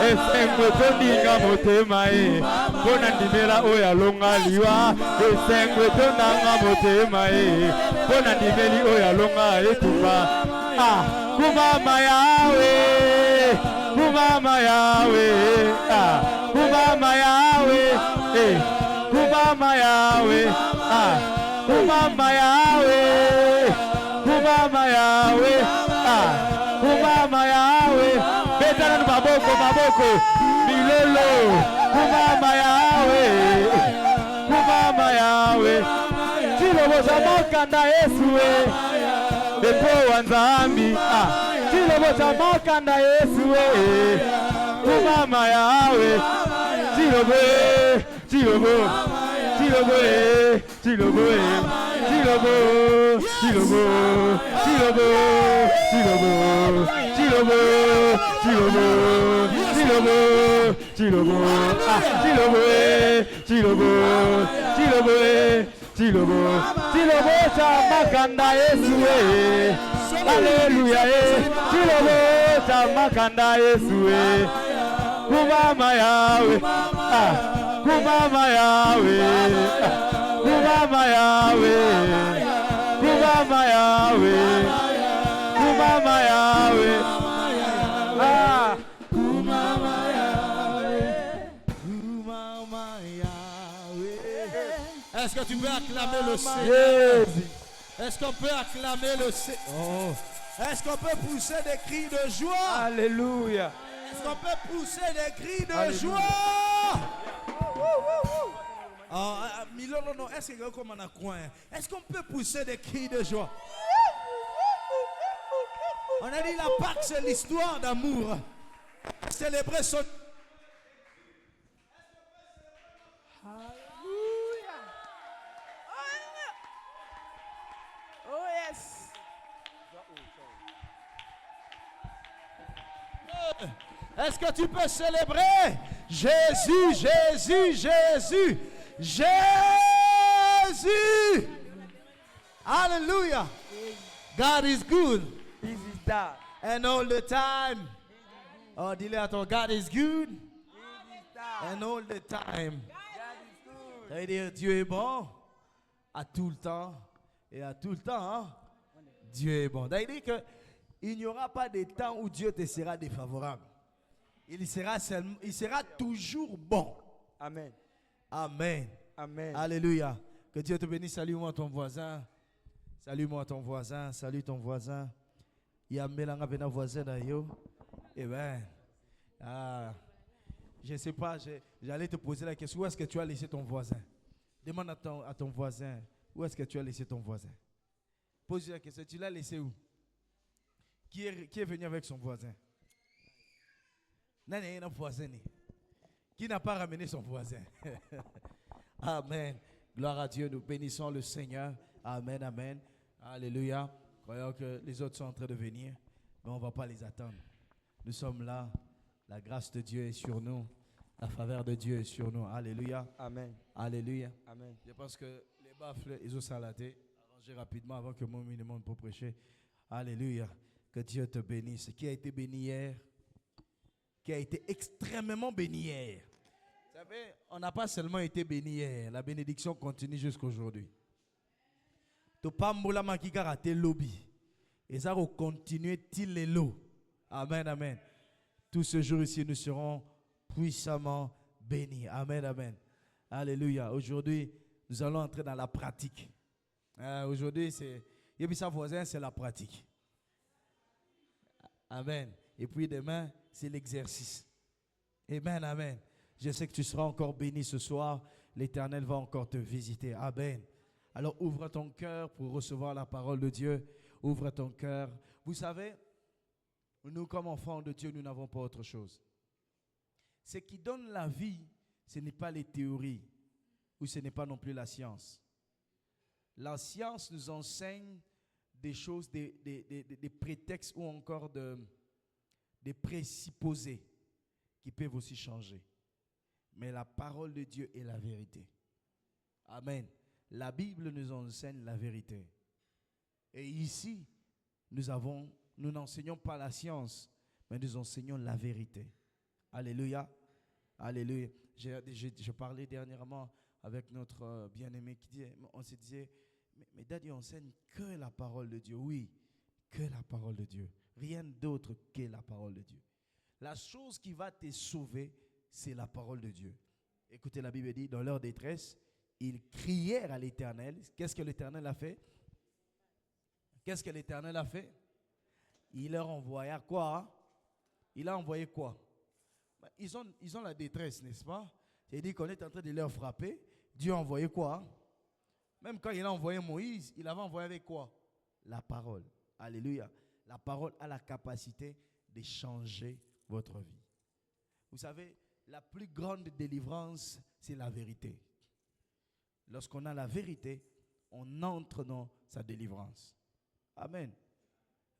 esengwe tondinga motema mpona ndimela oyo alonga liwa esengwe tondanga motema mpona ndimeli oyo alonga etumba kumama yawe kumama yawe kumama yawe kumama yawe kumama yawe kumama yawe kumama yawe betana na maboko milolo kumama yawe chiloboza makanda Yesu epo wanzambi chiloboza makanda Yesu kumama yawe chilobo makanda Yesu haleluya chilobo makanda Yesu kumama yawe kumama yawe kumama yawe kumama yawe kumama yawe kumama yawe kumama yawe. Est-ce que tu peux acclamer le Seigneur? Est-ce qu'on peut acclamer le Seigneur? Est-ce qu'on peut pousser des cris de joie? Alléluia. Est-ce qu'on peut pousser des cris de joie? Non, est-ce que comme on a coin? Est-ce qu'on peut pousser des cris de joie? On a dit la Pâque, c'est l'histoire d'amour. Célébrer son... Alléluia. Oh yes. Est-ce que tu peux célébrer Jésus, Jésus, Jésus, Jésus? Hallelujah. God is good. This is that. And all the time. Oh, dis-le à ton God is good. And all the time. Ça veut dire Dieu est bon à tout le temps. Et à tout le temps, hein? Dieu est bon. Ça veut dire qu'il n'y aura pas de temps où Dieu te sera défavorable. Il sera toujours bon. Amen. Amen. Amen. Alléluia. Que Dieu te bénisse. Salue-moi ton voisin. Salue-moi ton voisin. Salue ton voisin. Il y a un mélange avec un voisin d'ailleurs. Eh bien, je ne sais pas, j'allais te poser la question. Où est-ce que tu as laissé ton voisin? Demande à ton voisin. Où est-ce que tu as laissé ton voisin? Pose la question. Tu l'as laissé où? Qui est venu avec son voisin? Qui n'a pas ramené son voisin? Amen. Gloire à Dieu. Nous bénissons le Seigneur. Amen, amen. Alléluia. Croyons que les autres sont en train de venir, mais on ne va pas les attendre. Nous sommes là. La grâce de Dieu est sur nous. La faveur de Dieu est sur nous. Alléluia. Amen. Alléluia. Amen. Je pense que les baffles, ils ont saladé. Arrangez rapidement avant que mon minimum pour prêcher. Alléluia. Que Dieu te bénisse. Qui a été béni hier? Qui a été extrêmement béni hier. Vous savez, on n'a pas seulement été béni hier. La bénédiction continue jusqu'à aujourd'hui. Tu pas mbola makika raté lobby. Et ça va continuer til les lots. Amen, amen. Tout ce jour ici, nous serons puissamment bénis. Amen, amen. Alléluia. Aujourd'hui, nous allons entrer dans la pratique. Aujourd'hui, c'est... Et puis sa voisin, c'est la pratique. Amen. Et puis demain, c'est l'exercice. Amen, amen. Je sais que tu seras encore béni ce soir. L'Éternel va encore te visiter. Amen. Alors ouvre ton cœur pour recevoir la parole de Dieu. Ouvre ton cœur. Vous savez, nous comme enfants de Dieu, nous n'avons pas autre chose. Ce qui donne la vie, ce n'est pas les théories ou ce n'est pas non plus la science. La science nous enseigne des choses, des prétextes ou encore des présupposés qui peuvent aussi changer. Mais la parole de Dieu est la vérité. Amen. La Bible nous enseigne la vérité. Et ici, nous n'enseignons pas la science, mais nous enseignons la vérité. Alléluia. Alléluia. Je parlais dernièrement avec notre bien-aimé qui dit, on se disait, mais Daddy enseigne que la parole de Dieu. Oui, que la parole de Dieu. Rien d'autre que la parole de Dieu. La chose qui va te sauver, c'est la parole de Dieu. Écoutez, la Bible dit, dans leur détresse, ils crièrent à l'Éternel. Qu'est-ce que l'Éternel a fait? Qu'est-ce que l'Éternel a fait? Il leur envoya quoi? Hein? Il a envoyé quoi? Ils ont la détresse, n'est-ce pas? C'est-à-dire qu'on est en train de leur frapper. Dieu a envoyé quoi? Hein? Même quand il a envoyé Moïse, il avait envoyé avec quoi? La parole. Alléluia. La parole a la capacité de changer votre vie. Vous savez, la plus grande délivrance, c'est la vérité. Lorsqu'on a la vérité, on entre dans sa délivrance. Amen.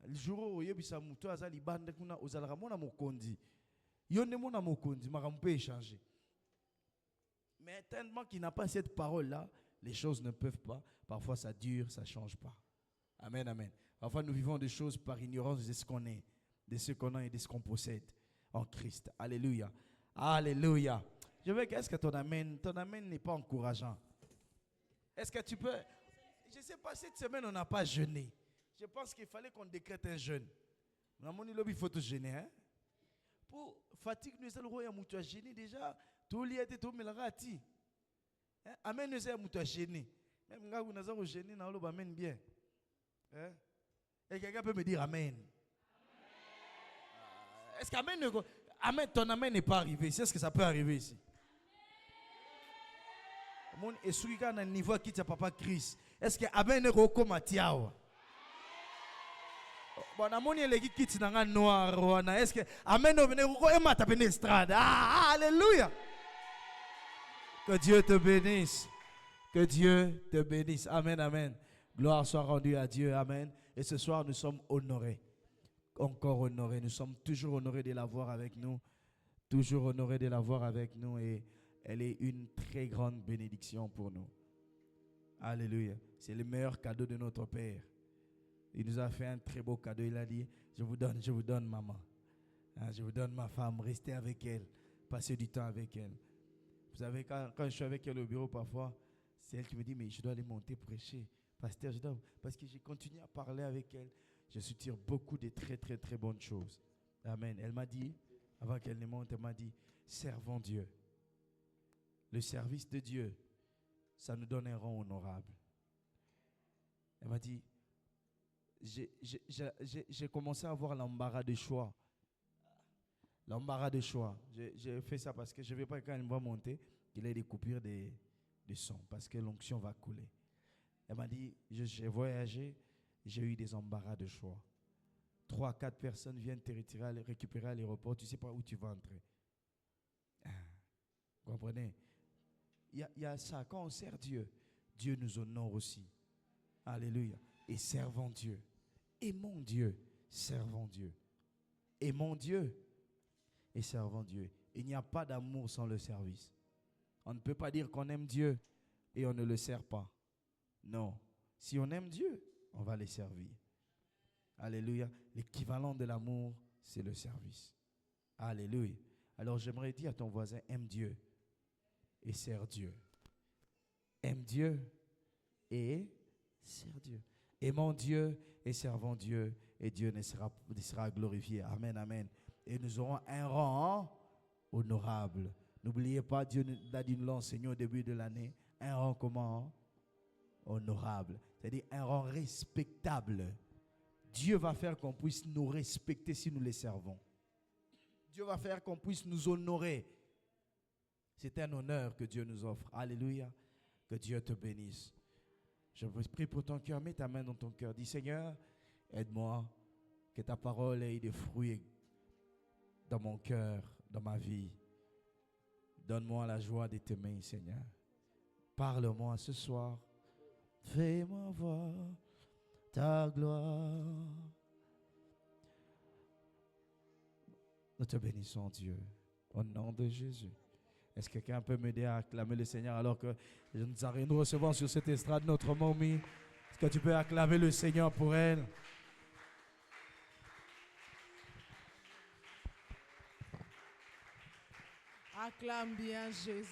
Le jour où il y a muto azali bande kuna ozalaka mona mokondi. Yonne mona mokondi, makambo peut échanger. Mais tellement qu'il n'a pas cette parole-là, les choses ne peuvent pas. Parfois ça dure, ça ne change pas. Amen, amen. Parfois nous vivons des choses par ignorance de ce qu'on est, de ce qu'on a et de ce qu'on possède en Christ. Alléluia. Alléluia. Je veux qu'est-ce que ton amen n'est pas encourageant. Est-ce que tu peux... Je ne sais pas, cette semaine on n'a pas jeûné. Je pense qu'il fallait qu'on décrète un jeûne. Il faut tout jeûner. Hein? Pour fatigue, nous allons jeûner déjà. Tout lié tout mais la rati. Amen, nous allons jeûner. Même quand nous allons jeûner, nous allons amen bien. Et quelqu'un peut me dire amen. Est-ce qu'amen amen, ton amen n'est pas arrivé? C'est ce que ça peut arriver ici. Mon et celui qui a un niveau qui t'a papa Christ. Est-ce que amen est roko matiawa? Bon, amoni eleki kiti nanga noir. Est-ce que amen est roko et mata penestrade? Ah, alléluia. Que Dieu te bénisse. Que Dieu te bénisse. Amen, amen. Gloire soit rendue à Dieu. Amen. Et ce soir, nous sommes honorés. Encore honorés. Nous sommes toujours honorés de l'avoir avec nous. Toujours honorés de l'avoir avec nous. Et elle est une très grande bénédiction pour nous. Alléluia. C'est le meilleur cadeau de notre Père. Il nous a fait un très beau cadeau. Il a dit, je vous donne maman. Je vous donne ma femme. Restez avec elle. Passez du temps avec elle. Vous savez, quand je suis avec elle au bureau parfois, c'est elle qui me dit, mais je dois aller monter prêcher. Pasteur, parce que j'ai continué à parler avec elle. Je soutiens beaucoup de très, très, très bonnes choses. Amen. Elle m'a dit, avant qu'elle ne monte, elle m'a dit, servons Dieu. Le service de Dieu, ça nous donne un rang honorable. Elle m'a dit, j'ai commencé à avoir l'embarras de choix. L'embarras de choix. J'ai fait ça parce que je ne veux pas quand elle va monter, qu'il ait des coupures de son, parce que l'onction va couler. Elle m'a dit, j'ai voyagé, j'ai eu des embarras de choix. 3, 4 personnes viennent te retirer, récupérer à l'aéroport, tu ne sais pas où tu vas entrer. Vous comprenez? Il y a ça, quand on sert Dieu, Dieu nous honore aussi. Alléluia. Et servons Dieu. Aimons Dieu, servons Dieu. Aimons Dieu et servons Dieu. Il n'y a pas d'amour sans le service. On ne peut pas dire qu'on aime Dieu et on ne le sert pas. Non. Si on aime Dieu, on va le servir. Alléluia. L'équivalent de l'amour, c'est le service. Alléluia. Alors j'aimerais dire à ton voisin, aime Dieu et sers Dieu. Aime Dieu et sers Dieu. Aimons Dieu et servons Dieu et Dieu sera glorifié. Amen, amen. Et nous aurons un rang honorable. N'oubliez pas, Dieu nous l'a enseigné au début de l'année. Un rang comment? Honorable. C'est-à-dire un rang respectable. Dieu va faire qu'on puisse nous respecter si nous les servons. Dieu va faire qu'on puisse nous honorer. C'est un honneur que Dieu nous offre. Alléluia. Que Dieu te bénisse. Je prie pour ton cœur. Mets ta main dans ton cœur. Dis, Seigneur, aide-moi. Que ta parole ait des fruits dans mon cœur, dans ma vie. Donne-moi la joie de t'aimer, Seigneur. Parle-moi ce soir. Fais-moi voir ta gloire. Nous te bénissons, Dieu, au nom de Jésus. Est-ce que quelqu'un peut m'aider à acclamer le Seigneur alors que nous recevons sur cette estrade notre momie? Est-ce que tu peux acclamer le Seigneur pour elle? Acclame bien Jésus.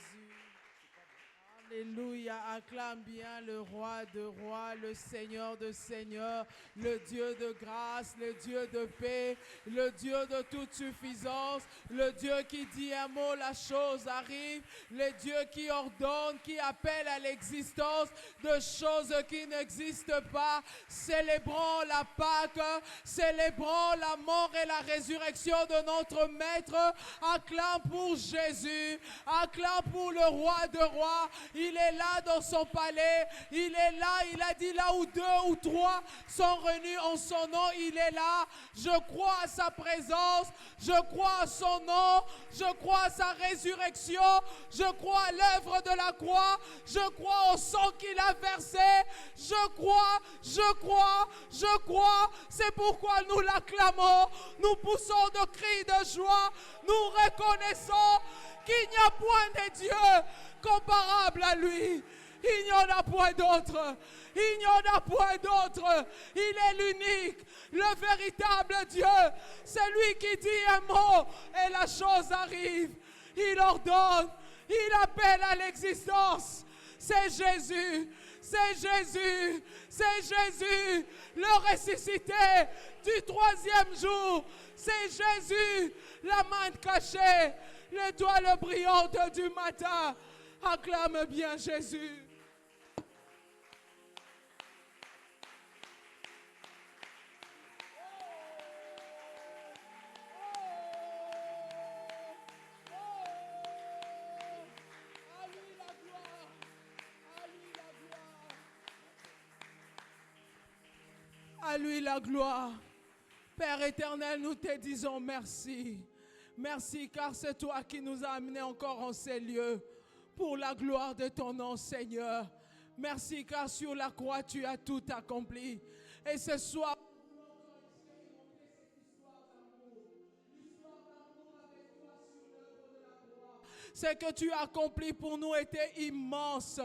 Alléluia, acclame bien le roi de rois, le Seigneur de seigneurs, le Dieu de grâce, le Dieu de paix, le Dieu de toute suffisance, le Dieu qui dit un mot, la chose arrive, le Dieu qui ordonne, qui appelle à l'existence de choses qui n'existent pas. Célébrons la Pâque, célébrons la mort et la résurrection de notre Maître. Acclame pour Jésus, acclame pour le roi de rois. Il est là dans son palais, il est là, il a dit là où 2 ou 3 sont réunis en son nom, il est là. Je crois à sa présence, je crois à son nom, je crois à sa résurrection, je crois à l'œuvre de la croix, je crois au sang qu'il a versé, je crois, c'est pourquoi nous l'acclamons, nous poussons de cris de joie, nous reconnaissons qu'il n'y a point de Dieu comparable à lui. Il n'y en a point d'autre. Il n'y en a point d'autre. Il est l'unique, le véritable Dieu. C'est lui qui dit un mot et la chose arrive. Il ordonne, il appelle à l'existence. C'est Jésus, c'est Jésus, c'est Jésus, le ressuscité du 3e jour. C'est Jésus, la main cachée, l'étoile brillante du matin. Acclame bien Jésus. À lui la gloire. Père éternel, nous te disons merci. Merci car c'est toi qui nous as amenés encore en ces lieux pour la gloire de ton nom, Seigneur. Merci car sur la croix, tu as tout accompli. Et ce soir, ce que tu as accompli pour nous était immense,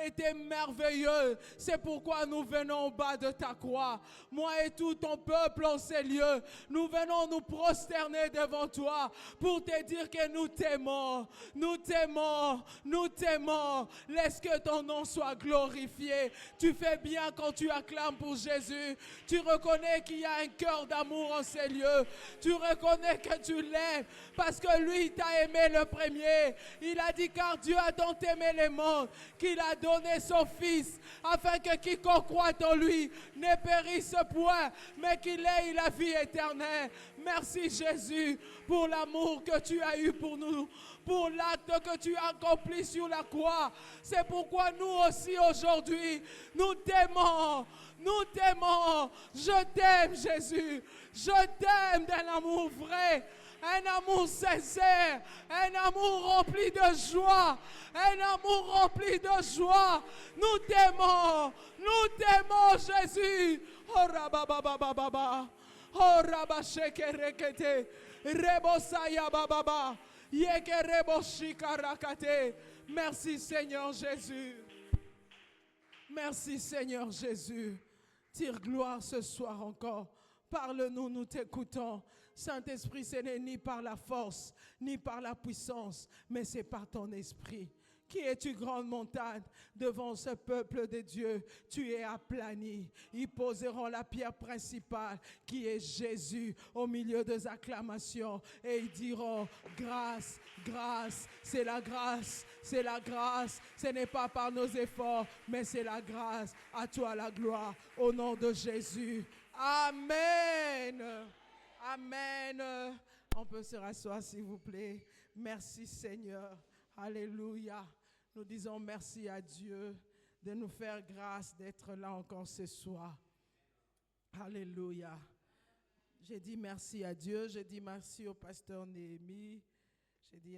était merveilleux. C'est pourquoi nous venons au bas de ta croix. Moi et tout ton peuple en ces lieux, nous venons nous prosterner devant toi pour te dire que nous t'aimons, nous t'aimons, nous t'aimons. Laisse que ton nom soit glorifié. Tu fais bien quand tu acclames pour Jésus. Tu reconnais qu'il y a un cœur d'amour en ces lieux. Tu reconnais que tu l'aimes parce que lui t'a aimé le premier. Il a dit car Dieu a tant aimé le monde qu'il a donné son Fils afin que quiconque croit en lui ne périsse point mais qu'il ait la vie éternelle. Merci Jésus pour l'amour que tu as eu pour nous, pour l'acte que tu as accompli sur la croix. C'est pourquoi nous aussi aujourd'hui, nous t'aimons. Nous t'aimons. Je t'aime Jésus. Je t'aime d'un amour vrai. Un amour sincère, un amour rempli de joie, un amour rempli de joie. Nous t'aimons Jésus. Oh rabababababa, oh rabashekerekete, rebosaya bababa, yekereboshikarakate. Merci Seigneur Jésus. Merci Seigneur Jésus. Tire gloire ce soir encore. Parle-nous, nous t'écoutons. Saint-Esprit, ce n'est ni par la force, ni par la puissance, mais c'est par ton esprit. Qui es-tu, grande montagne? Devant ce peuple de Dieu, tu es aplani. Ils poseront la pierre principale, qui est Jésus, au milieu des acclamations. Et ils diront, grâce, grâce, c'est la grâce, c'est la grâce. Ce n'est pas par nos efforts, mais c'est la grâce. À toi la gloire, au nom de Jésus. Amen. Amen. On peut se rasseoir, s'il vous plaît. Merci, Seigneur. Alléluia. Nous disons merci à Dieu de nous faire grâce d'être là encore ce soir. Alléluia. J'ai dit merci à Dieu. J'ai dit merci au pasteur Néhémie. J'ai dit,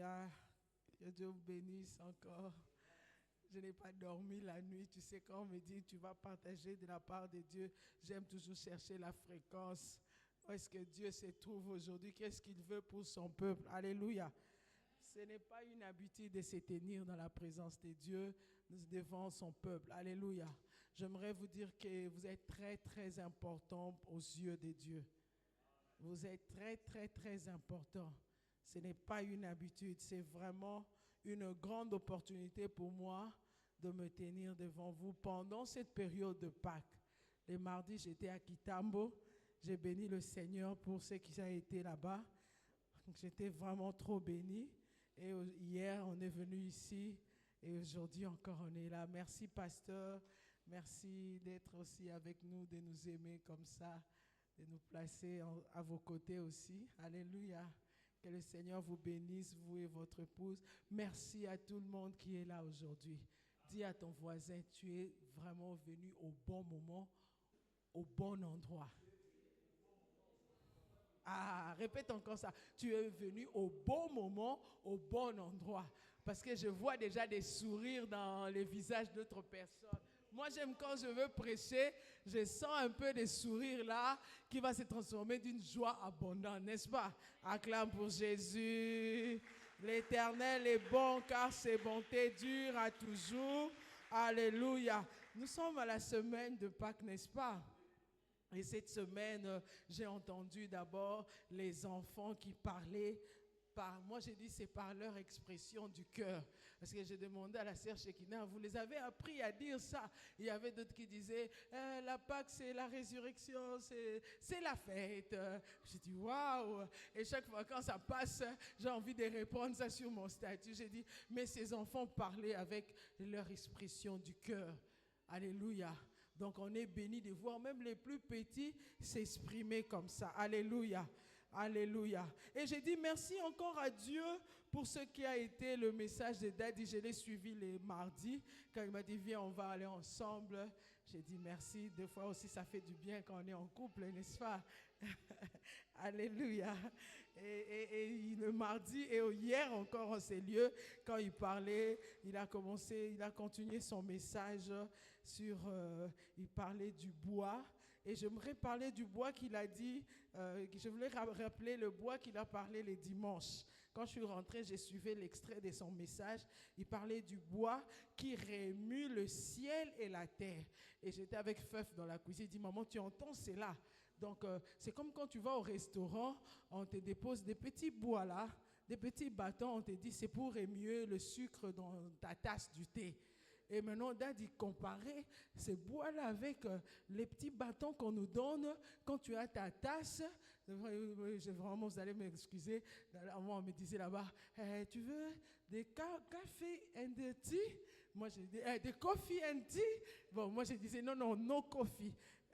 que Dieu vous bénisse encore. Je n'ai pas dormi la nuit. Tu sais, quand on me dit tu vas partager de la part de Dieu, j'aime toujours chercher la fréquence. Où est-ce que Dieu se trouve aujourd'hui? Qu'est-ce qu'il veut pour son peuple? Alléluia. Ce n'est pas une habitude de se tenir dans la présence de Dieu devant son peuple. Alléluia. J'aimerais vous dire que vous êtes très, très important aux yeux de Dieu. Vous êtes très, très, très important. Ce n'est pas une habitude, c'est vraiment une grande opportunité pour moi de me tenir devant vous pendant cette période de Pâques. Les mardis, j'étais à Kitambo. J'ai béni le Seigneur pour ceux qui ont été là-bas. J'étais vraiment trop béni. Et hier, on est venu ici. Et aujourd'hui encore, on est là. Merci, pasteur. Merci d'être aussi avec nous, de nous aimer comme ça, de nous placer à vos côtés aussi. Alléluia. Que le Seigneur vous bénisse, vous et votre épouse. Merci à tout le monde qui est là aujourd'hui. Dis à ton voisin, tu es vraiment venu au bon moment, au bon endroit. Ah, répète encore ça. Tu es venu au bon moment, au bon endroit. Parce que je vois déjà des sourires dans les visages d'autres personnes. Moi, j'aime quand je veux prêcher, je sens un peu des sourires là qui va se transformer d'une joie abondante, n'est-ce pas? Acclame pour Jésus. L'Éternel est bon car ses bontés durent à toujours. Alléluia. Nous sommes à la semaine de Pâques, n'est-ce pas? Et cette semaine, j'ai entendu d'abord les enfants qui parlaient. Moi, j'ai dit c'est par leur expression du cœur. Parce que j'ai demandé à la sœur Shekina, vous les avez appris à dire ça? Il y avait d'autres qui disaient, la Pâque, c'est la résurrection, c'est la fête. J'ai dit, waouh! Et chaque fois quand ça passe, j'ai envie de répondre ça sur mon statut. J'ai dit, mais ces enfants parlaient avec leur expression du cœur. Alléluia. Donc, on est béni de voir même les plus petits s'exprimer comme ça. Alléluia. Alléluia. Et j'ai dit merci encore à Dieu pour ce qui a été le message de Daddy. Je l'ai suivi les mardis. Quand il m'a dit, viens, on va aller ensemble. J'ai dit merci. Des fois aussi, ça fait du bien quand on est en couple, n'est-ce pas? Alléluia. Et le mardi et hier encore en ces lieux, quand il parlait, il a continué son message sur, il parlait du bois. Et j'aimerais parler du bois qu'il a dit, je voulais rappeler le bois qu'il a parlé les dimanches. Quand je suis rentrée, j'ai suivi l'extrait de son message. Il parlait du bois qui remue le ciel et la terre. Et j'étais avec Feuf dans la cuisine. Il dit, maman, tu entends cela? Donc, c'est comme quand tu vas au restaurant, on te dépose des petits bois là, des petits bâtons, on te dit, c'est pour remuer le sucre dans ta tasse du thé. Et maintenant, Dad, il comparait ces bois-là avec les petits bâtons qu'on nous donne quand tu as ta tasse. Vraiment, vous allez m'excuser. Moi, on me disait là-bas, tu veux des café and tea? Moi, j'ai dit, des coffee and tea? Bon, moi, je disais, non, no coffee.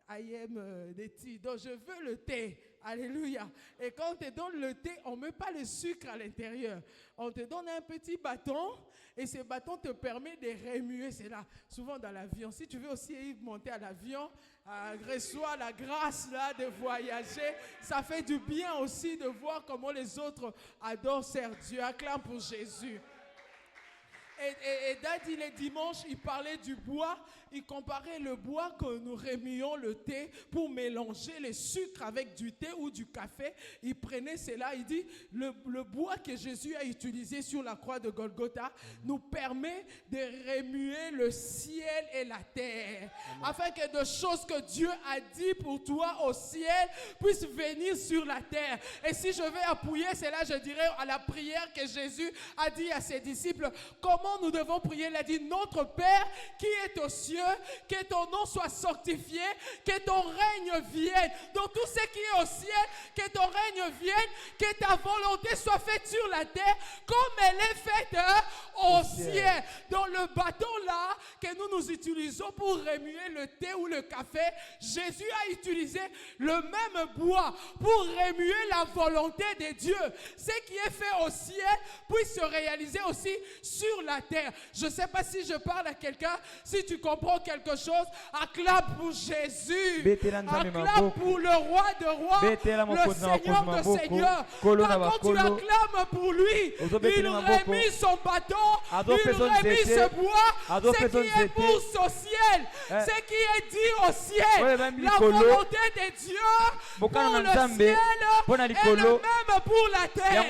I am the tea. Donc, je veux le thé. Alléluia. Et quand on te donne le thé, on ne met pas le sucre à l'intérieur. On te donne un petit bâton et ce bâton te permet de remuer. C'est là, souvent dans l'avion. Si tu veux aussi monter à l'avion, reçois la grâce là de voyager. Ça fait du bien aussi de voir comment les autres adorent servir Dieu. Acclame pour Jésus. Et Daddy, les dimanches, il parlait du bois. Il comparait le bois que nous remuons le thé pour mélanger le sucre avec du thé ou du café. Il prenait cela, il dit, le bois que Jésus a utilisé sur la croix de Golgotha nous permet de remuer le ciel et la terre. Amen. Afin que des choses que Dieu a dit pour toi au ciel puissent venir sur la terre. Et si je vais appuyer cela, je dirais à la prière que Jésus a dit à ses disciples, comment nous devons prier? Il a dit, notre Père qui est aux cieux, que ton nom soit sanctifié, que ton règne vienne. Donc tout ce qui est au ciel, que ton règne vienne, que ta volonté soit faite sur la terre comme elle est faite au ciel. Dans le bâton là que nous utilisons pour remuer le thé ou le café, Jésus a utilisé le même bois pour remuer la volonté de Dieu. Ce qui est fait au ciel puisse se réaliser aussi sur la terre. Je ne sais pas si je parle à quelqu'un, si tu comprends quelque chose, acclame pour Jésus, acclame pour le roi de rois, le Seigneur de seigneurs. Quand tu acclames pour lui, il remet son bâton, il remet ce bois, ce qui est pour ce ciel, ce qui est dit au ciel, la volonté de Dieu pour le ciel est le même pour la terre.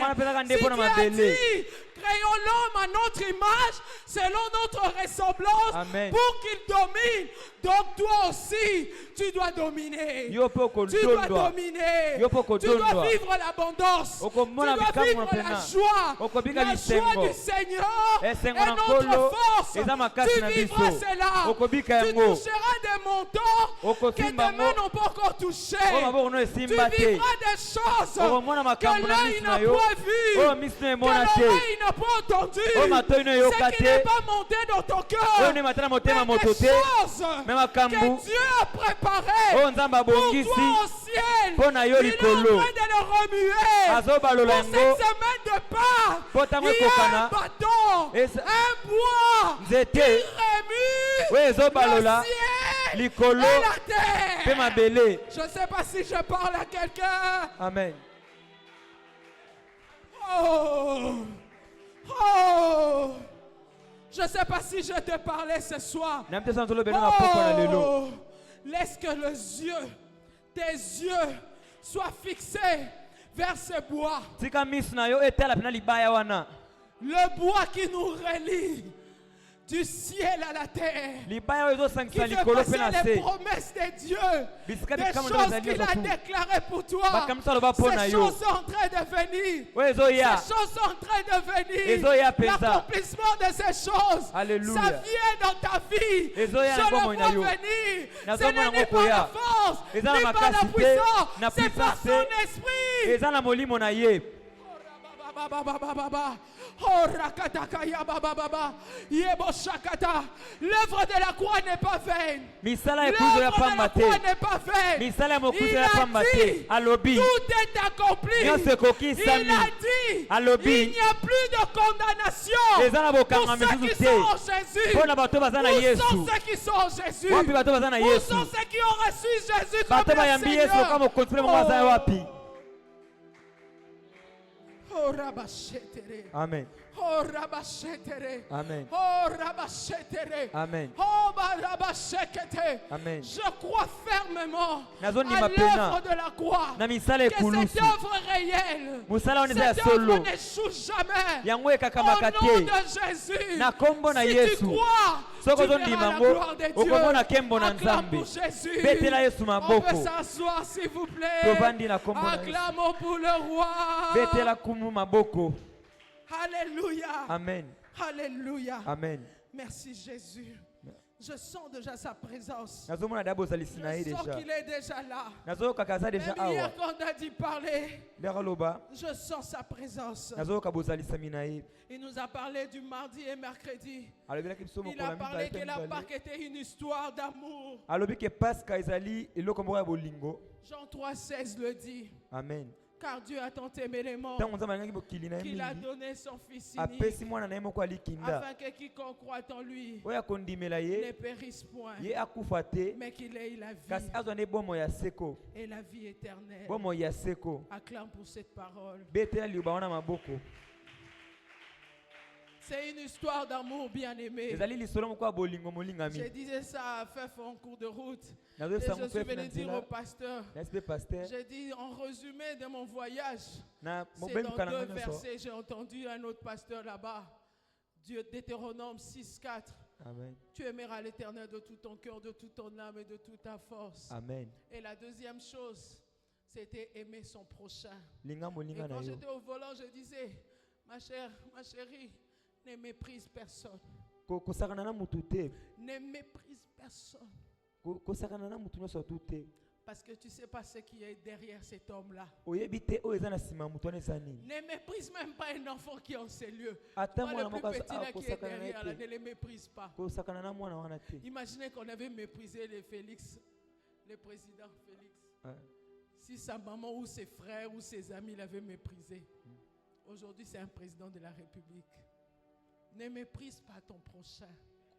Si tu as dit créons l'homme à notre image, selon notre ressemblance, Amen. pour qu'il domine. Donc toi aussi, tu dois dominer. Yo po ko Tu dois dondwa. dominer. Yo poko Tu dois dondwa. vivre l'abondance. Tu Oko mona dois bikambo vivre na la pena. joie. Oko bika La lisengo. joie du Seigneur est Esengo na notre nkolo, force. eza makasi Tu na vivras biso. cela. Oko bika Tu yango. toucheras des montants Oko que tes simba mains ngo. n'ont pas encore touché. O maboko no Tu esimba te. vivras des choses Oko mona que makambo na l'œil miso n'a na yo. pas vu, O miso no que emona te. l'oreille n'a pas entendu, O matoi no eyoka ce qui te. n'est pas monté dans ton O cœur. ne matana motema Mais moto des te. choses Me makambu. que Dieu a préparées O nzamba pour bongisi. toi au ciel. Mpo na yo Il est en likolo. train de le remuer. Azobalola Pour cette yango. semaine de Pâques, Po tango il y a ekokana. un bâton, Esa- un bois qui Nzete. remue We ezobalola. le ciel Likolo. et la terre. Pe mabele. Je ne sais pas si je parle à quelqu'un. Amen. Oh! Oh! Je ne sais pas si je te parlais ce soir. Na mtesa nzolo beno na poko na lelo. Oh! Laisse que tes yeux soient fixés vers ce bois. Tika miso na yo etala pena libaya wana. Le bois qui nous relie du ciel à la terre. Libaya oyo Qui ezosangisa fait likolo pe passer na les se. promesses de Dieu. Bisika Des bikambo ndo choses ezali qu'il a ozo tu. déclarées pour toi. Bakamisa aloba mpo na Ces yo. choses sont en train de venir. Oyo ezoya. Ces choses sont en train de venir. Ezoya penza. L'accomplissement de ces choses. Alléluia. Ça vient dans ta vie. Ezoya Je na le bomoi vois na yo. venir. Na Ce bomoi n'est na ni par koya. la force, Eza na ni par la makasi te, puissance. na C'est par puissance son te. esprit. Eza na molimo na ye. Oh, rakatakaya baba baba. Yebo shakata. L'œuvre de la croix n'est pas vaine. Misala ya kuzo ya L'œuvre de la pamba croix te. n'est pas vaine. Misala ya mokuzo Il ya a pamba te. dit, Alobi. tout est accompli. Nyonso ekokisami. Il a dit, Alobi. il n'y a plus de condamnation Eza na pour bokanga ceux qui misusu sont te. en Jésus. Mpo na bato baza na Où Yesu. sont ceux qui sont en Jésus? Wapi bato baza na Où Yesu. sont ceux qui ont reçu Jésus comme Bato leur bayambi Yesu Seigneur? kama mokonzi mpe moko aza wapi. Oh, rabashetere. Amen. Oh, rabashetere. Amen. Oh, rabashetere. Amen. Oh, barabashekete. Amen. Je crois fermement Nazondima à pena. l'œuvre de la croix. Na misala Que cette ekulusu. œuvre réelle, Musala wana eza ya cette œuvre solo. n'échoue jamais. Yango Au ekakamaka nom te. de Jésus, Na kombo na si tu Yesu. crois, Soko tu ozondima verras la ngo, gloire de Dieu. okomona nkembo na Acclame Nzambe. pour Jésus. Betela Yesu On peut maboko. s'asseoir s'il vous plaît. Tovandi na kombo na Yesu. Acclamons pour le roi. Betela kumu maboko. Alléluia. Amen. Alléluia. Amen. Merci Jésus. Je sens déjà sa présence. Nazomona dabo ozalisi na ye Je sens deja. qu'il est déjà là. Nazoyoka aza deja Même hier awa. quand on a dit parler, Ndenge aloba. je sens sa présence. Nazoyoka bozalisami na ye. Il nous a parlé du mardi et mercredi. Alobelaki biso Il mokolo a ya parlé mibale que pe la mibale. Pâque était une histoire d'amour. Alobi ke Pasika ezali eloko moko ya bolingo. Jean 3,16 le dit. Amen. Car Dieu a tant aimé les morts Ntango Nzambe alingaki mokili na ye qu'il a mingi, donné son Fils unique apesi mwana na ye moko alikinda afin que quiconque croit en lui oyo akondimela ne ye périsse point, ye akufa te mais qu'il ait la kasi vie azwa nde bomoi ya seko et la vie éternelle. bomoi ya seko. Acclame pour cette parole. Betela liloba wana maboko. C'est une histoire d'amour bien-aimé. ezali lisolo moko ya bolingo molingami. Je disais ça à Fef en cours de route. Et nazoyebisa je suis mopepe na venu dire au nzela pasteur, nayesi mpe paster j'ai dit en résumé de mon voyage, na c'est dans mobeluka na 2 ngo nyonso. versets, j'ai entendu un autre pasteur là-bas, Dieu, Deutéronome 6,4. Amen. Tu aimeras l'Éternel de tout ton cœur, de toute ton âme et de toute ta force. Amen. Et la deuxième chose, c'était aimer son prochain. linga Et molinga na quand yo. j'étais au volant, je disais, ma chère, ma chérie, ne méprise personne. Kosakana na mutu te. Ne méprise personne. Kosakana na mutu nyonso tu te. Parce que tu ne sais pas ce qui est derrière cet homme-là. Oyebi te oyo eza na nsima ya mutu wana eza nini. Ne méprise même pas un enfant qui est en ces lieux. Ata Toi, mwana le plus moko petit là qui est akosakana na ye derrière, là, te. ne les méprise pas. Kosakana na mwana wana te. Imaginez qu'on avait méprisé le Félix, le président Félix. Ouais. Si sa maman ou ses frères ou ses amis l'avaient méprisé. Aujourd'hui, c'est un président de la République. Ne méprise pas ton prochain.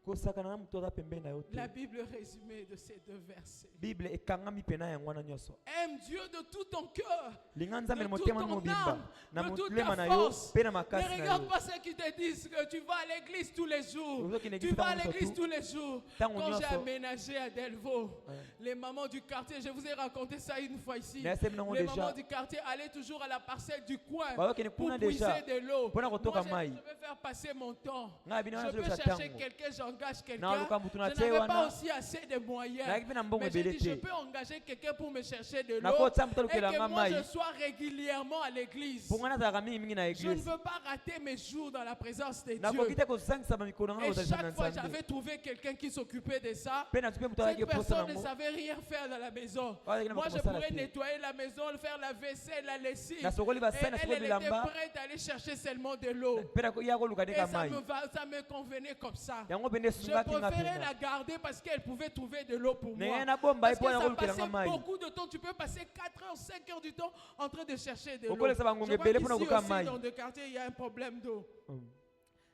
Kosakana na mutu aza pembeni na yo te. La Bible résumée de ces 2 versets. Bible ekangami pena yango wana nyonso. Aime Dieu de tout ton cœur, Linga Nzambe na de toute motema ton mobimba âme, na de toute motema ta na yo force. pe na Ne makasi na regarde yo. pas ceux qui te disent que tu vas à l'église tous les jours. Ozo ki na Tu église vas à ntango l'église nyonso tous les jours. Ntango Quand j'ai nyonso. aménagé à Delvaux, Ouais. les mamans du quartier, je vous ai raconté ça une fois ici. Na sema nango Les deja. mamans du quartier allaient toujours à la parcelle du coin Bayoki ni pour kuna puiser deja. de l'eau. Mpona Moi, kotoka je mai. vais passer mon temps. Nga bina Je na peux zolo chercher chatango. quelqu'un, j'engage Na quelqu'un. luka mutu na Je te n'avais pas wana. aussi assez de moyens. Na bina mbongo Mais j'ai dit, je belete. peux engager quelqu'un pour me chercher de Na l'eau. ko tsamu Et tolukela que nga moi, je mai. sois régulièrement à l'église. Ponga na zaka mingi na Je ne église. veux pas rater mes jours dans la présence de Na Dieu. ko kita ko sangisa ba mikolo nga Et kozalisa chaque na fois, Nzambe. j'avais trouvé quelqu'un qui s'occupait de ça. Pe na tupe mutu ayaki Cette posa personne ne nango. savait rien faire dans la maison. Ouais, il y en a Moi, qui je commencent à pourrais la nettoyer la maison, faire la vaisselle, la lessive. Na sokoli Et ba sai na elle, sokoli elle était bilamba. prête à aller chercher seulement de l'eau. Pe na ko ya ko luka Et deka ça mai. me convenait comme ça. Yango bende Je sunga kinga préférais la pena. garder parce qu'elle pouvait trouver de l'eau pour moi. Mais na bomba Parce que ipo ya ça ko lukela passait nga mai. beaucoup de temps. Tu peux passer 4 heures, 5 heures du temps en train de chercher de l'eau. Okolesa ba Je ngonge crois bele mpona qu'ici koka aussi, mai. dans le quartier, il y a un problème d'eau.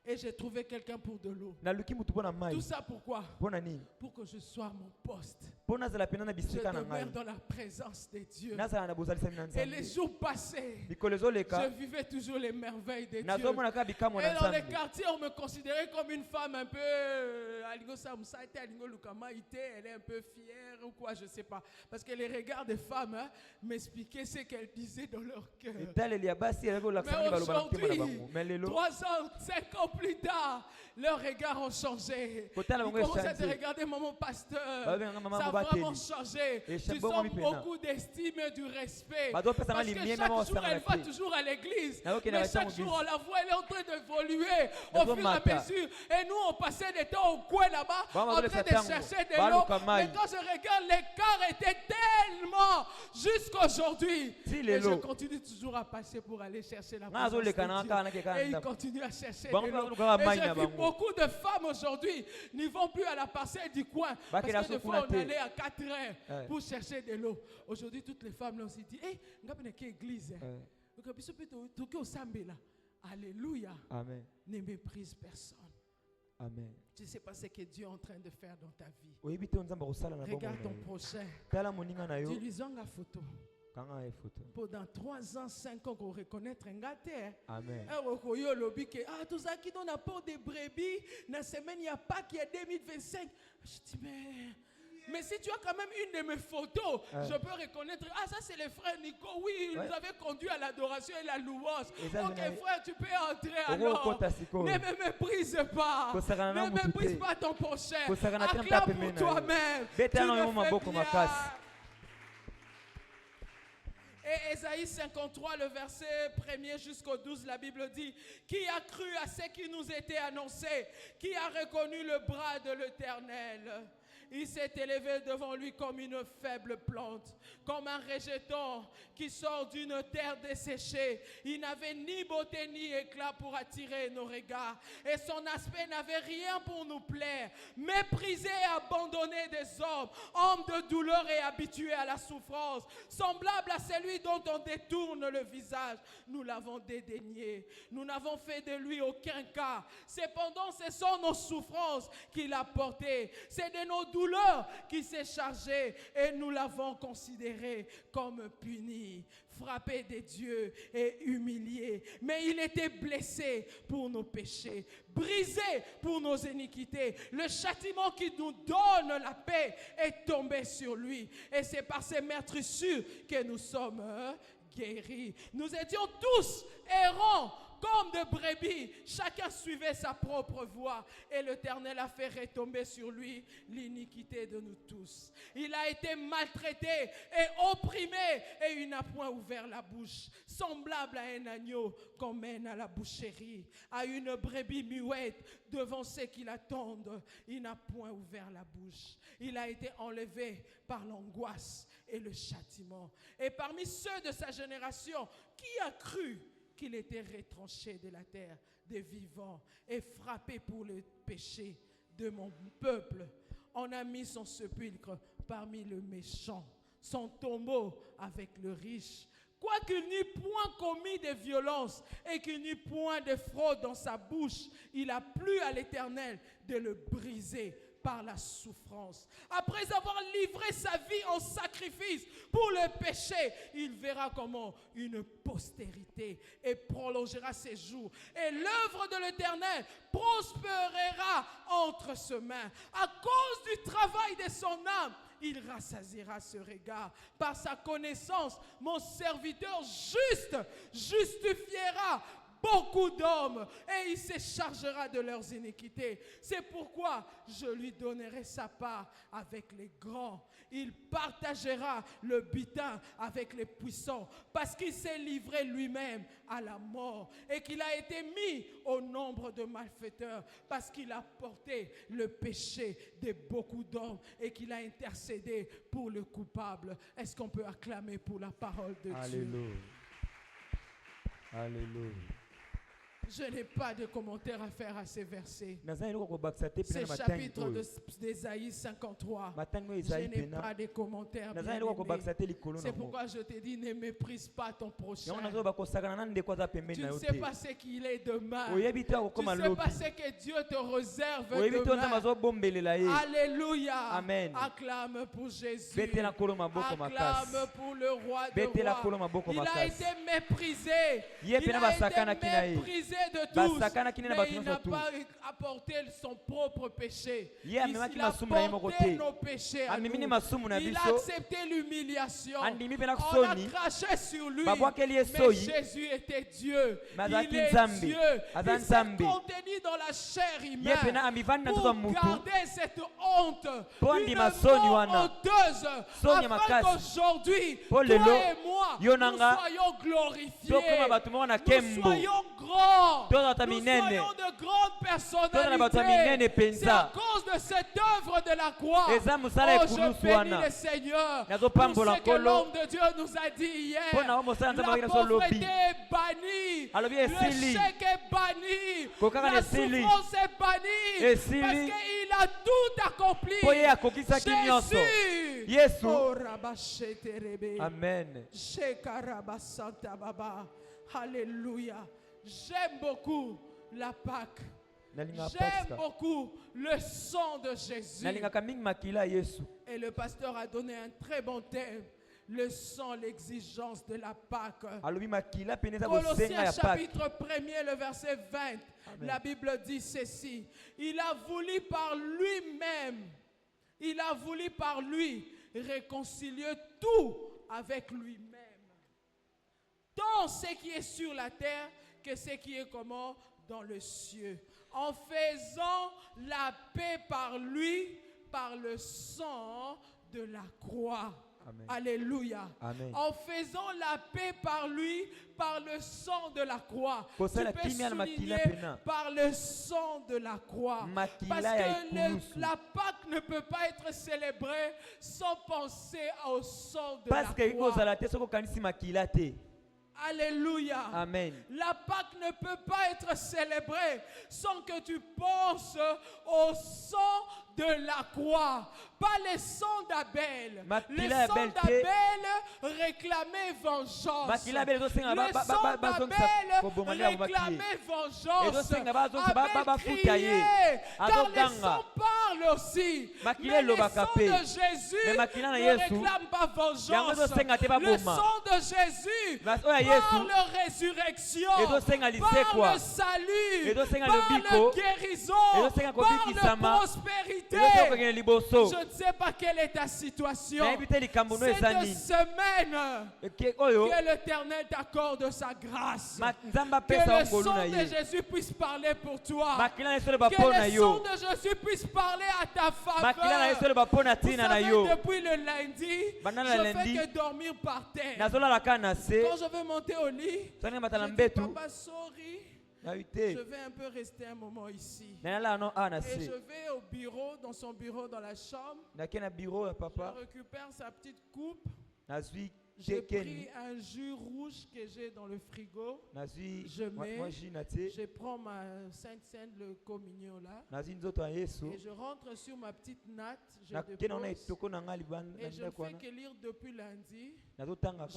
Et j'ai trouvé quelqu'un pour de l'eau. Na luki mutu pona mai. Tout ça pourquoi? Pona nini? Pour que je sois à mon poste. Pona zala pena na Je bisika na demeure ngai. dans la présence de Dieu. Na zala na bozalisa mina Et les Nzambe. jours passés, Mikolo ezoleka. je vivais toujours les merveilles de Dieu. Nazomona kaka bikamwa na Et dans les Nzambe. quartiers, on me considérait comme une femme un peu. Alingo Samsa, Alingo Lukama, elle est un peu fière ou quoi, je ne sais pas. Parce que les regards des femmes m'expliquaient ce qu'elles disaient dans leur cœur. etaleli ya basi elaki kolakisa Mais ngai baloba na motema na aujourd'hui, bango. Mais lelo 3 ans, 5 ans plus tard, leurs regards ont changé. Ils Kotala bango commencent à te echange. regarder, maman pasteur. Babenganga mama Ça a mobateli. vraiment changé. Et Tu bongo sens mipena. beaucoup d'estime et du respect. Bazopesa nga Parce que limie chaque mema jour, osanga elle na va te. toujours à l'église. Na yoki na Mais bata chaque mo jour, bisi. on la voit, elle est en train d'évoluer au Nazo fur et à mata. mesure. Et nous, on passait des temps au coin là-bas, Bama en zole train de satango. chercher de Balu l'eau. kamai. Mais quand je regarde, l'écart était tellement jusqu'aujourd'hui. Si Et lelo. je continue toujours à passer pour aller chercher la Nga présence azoleka na kaka na de keka Dieu. Et il ndako. continue à chercher Bango de l'eau. bazoluka Et mai na j'ai vu bango. beaucoup de femmes aujourd'hui n'y vont plus à la parcelle du coin. Parce Bakela que des sokuna fois, on te. allait à 4 heures Ouais. pour chercher de l'eau. Aujourd'hui, toutes les femmes là, on s'est dit, hé, on a une église. Donc, tout au Sambela. Alléluia. Amen. Ne méprise personne. Amen. Tu ne sais pas ce que Dieu est en train de faire dans ta vie. oyebi te nzambe akosala na Regarde ton bomoi prochain. tala moninga na yo Dis-lui la photo. kanga ye foto. Pendant 3 ans, 5 ans, qu'on reconnaître un gâté. Amen. Ah, tout ça qui donne à port des brebis, dans la semaine, il n'y a pas qu'il y a 2025. Je dis, mais si tu as quand même une de mes photos, je peux reconnaître. Ah, ça c'est le frère Nico. Oui, il nous avait conduit à l'adoration et la louange. Et ça, Ok, je frère, tu peux entrer Oko alors. okota sikoyo. Ne me méprise pas. Kosakana na Ne mutu méprise te. pas ton prochain. Kosakana te na Acclame mpe pour pembeni na yo. toi-même. Beta Tu na yo le maboko fais makasi. bien. Et Ésaïe 53, le verset 1er jusqu'au 12, la Bible dit, qui a cru à ce qui nous était annoncé, qui a reconnu le bras de l'Éternel. Il s'est élevé devant lui comme une faible plante, comme un rejeton qui sort d'une terre desséchée. Il n'avait ni beauté ni éclat pour attirer nos regards. Et son aspect n'avait rien pour nous plaire. Méprisé et abandonné des hommes, homme de douleur et habitué à la souffrance, semblable à celui dont on détourne le visage. Nous l'avons dédaigné. Nous n'avons fait de lui aucun cas. Cependant, ce sont nos souffrances qu'il a portées. C'est de nos douleurs qui s'est chargé et nous l'avons considéré comme puni, frappé de Dieu et humilié. Mais il était blessé pour nos péchés, brisé pour nos iniquités. Le châtiment qui nous donne la paix est tombé sur lui. Et c'est par ses meurtrissures que nous sommes guéris. Nous étions tous errants comme de brebis, chacun suivait sa propre voie et l'Éternel a fait retomber sur lui l'iniquité de nous tous. Il a été maltraité et opprimé et il n'a point ouvert la bouche, semblable à un agneau qu'on mène à la boucherie, à une brebis muette devant ceux qui l'attendent. Il n'a point ouvert la bouche. Il a été enlevé par l'angoisse et le châtiment. Et parmi ceux de sa génération, qui a cru qu'il était retranché de la terre des vivants et frappé pour le péché de mon peuple? On a mis son sépulcre parmi le méchant, son tombeau avec le riche. Quoiqu'il n'eût point commis de violence et qu'il n'eût point de fraude dans sa bouche, il a plu à l'Éternel de le briser par la souffrance. Après avoir livré sa vie en sacrifice pour le péché, il verra comment une postérité et prolongera ses jours. Et l'œuvre de l'Éternel prospérera entre ses mains. À cause du travail de son âme, il rassasiera ce regard. Par sa connaissance, mon serviteur juste justifiera beaucoup d'hommes et il se chargera de leurs iniquités. C'est pourquoi je lui donnerai sa part avec les grands. Il partagera le butin avec les puissants parce qu'il s'est livré lui-même à la mort et qu'il a été mis au nombre de malfaiteurs parce qu'il a porté le péché de beaucoup d'hommes et qu'il a intercédé pour le coupable. Est-ce qu'on peut acclamer pour la parole de Dieu? Alléluia. Alléluia. Je n'ai pas de commentaire à faire à ces versets. C'est Ces chapitres d'Ésaïe 53, je n'ai pas de commentaires. C'est pourquoi je te dis, ne méprise pas ton prochain. Tu ne sais pas ce qu'il est demain. Tu ne sais pas ce que Dieu te réserve demain. Alléluia. Amen. Acclame pour Jésus. Acclame pour le roi de rois. Il a été méprisé. Il a été méprisé de tous, mais il n'a pas apporté son propre péché. Il a porté nos péchés à nous. Il a accepté l'humiliation. On a craché sur lui, mais Jésus était Dieu. Il est Dieu. Il s'est contenu dans la chair humaine pour garder cette honte, une mort honteuse, afin qu'aujourd'hui, toi et moi, nous soyons glorifiés, nous soyons grands, nous soyons de grandes personnalités. C'est à cause de cette œuvre de la croix. Oh, je bénis le Seigneur pour ce que l'homme de Dieu nous a dit hier. La pauvreté est bannie, l'échec est banni, la souffrance est bannie, parce qu'il a tout accompli. Jésus. Oh, Amen. Alléluia. J'aime beaucoup la Pâque. J'aime beaucoup le sang de Jésus. Et le pasteur a donné un très bon thème. Le sang, l'exigence de la Pâque. Colossiens chapitre 1er, le verset 20. Amen. La Bible dit ceci. Il a voulu par lui réconcilier tout avec lui-même. Tant ce qui est sur la terre que ce qui est comment dans le ciel. En faisant la paix par lui, par le sang de la croix. Amen. Alléluia. Amen. En faisant la paix par lui, par le sang de la croix. Tu peux souligner par le sang de la croix. Parce que la Pâque ne peut pas être célébrée sans penser au sang de la croix. Alléluia. Amen. La Pâque ne peut pas être célébrée sans que tu penses au sang de la croix. Pas le sang d'Abel. Le sang d'Abel réclamait vengeance. Le sang d'Abel réclamait vengeance. Abel criait, car le sang parle aussi. Mais le sang de Jésus ne réclame pas vengeance. Le sang de Jésus par la résurrection, par le salut, par la guérison, par la prospérité. Je ne sais pas quelle est ta situation. Cette semaine, que l'Éternel t'accorde sa grâce. Que le sang de Jésus puisse parler pour toi. Que le sang de Jésus puisse parler à ta faveur. Vous savez, depuis le lundi, je fais que dormir par terre. Quand je veux monter au lit, je dis, Papa, sorry. Je vais un peu rester un moment ici. Et je vais au bureau, dans son bureau, dans la chambre. Je récupère sa petite coupe. J'ai pris un jus rouge que j'ai dans le frigo. Je mets, je prends ma Sainte Seine, le communion là. Et je rentre sur ma petite natte. Je dépose. Et je ne fais que lire depuis lundi.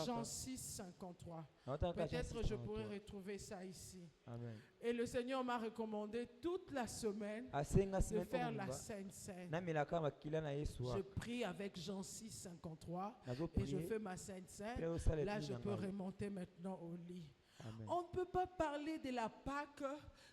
Jean 6, 53. Peut-être je pourrais retrouver ça ici. Amen. Et le Seigneur m'a recommandé toute la semaine de faire la Sainte Seine. Je prie avec Jean 6, 53 et je fais ma Sainte Seine. Là, je peux remonter maintenant au lit. Amen. On ne peut pas parler de la Pâque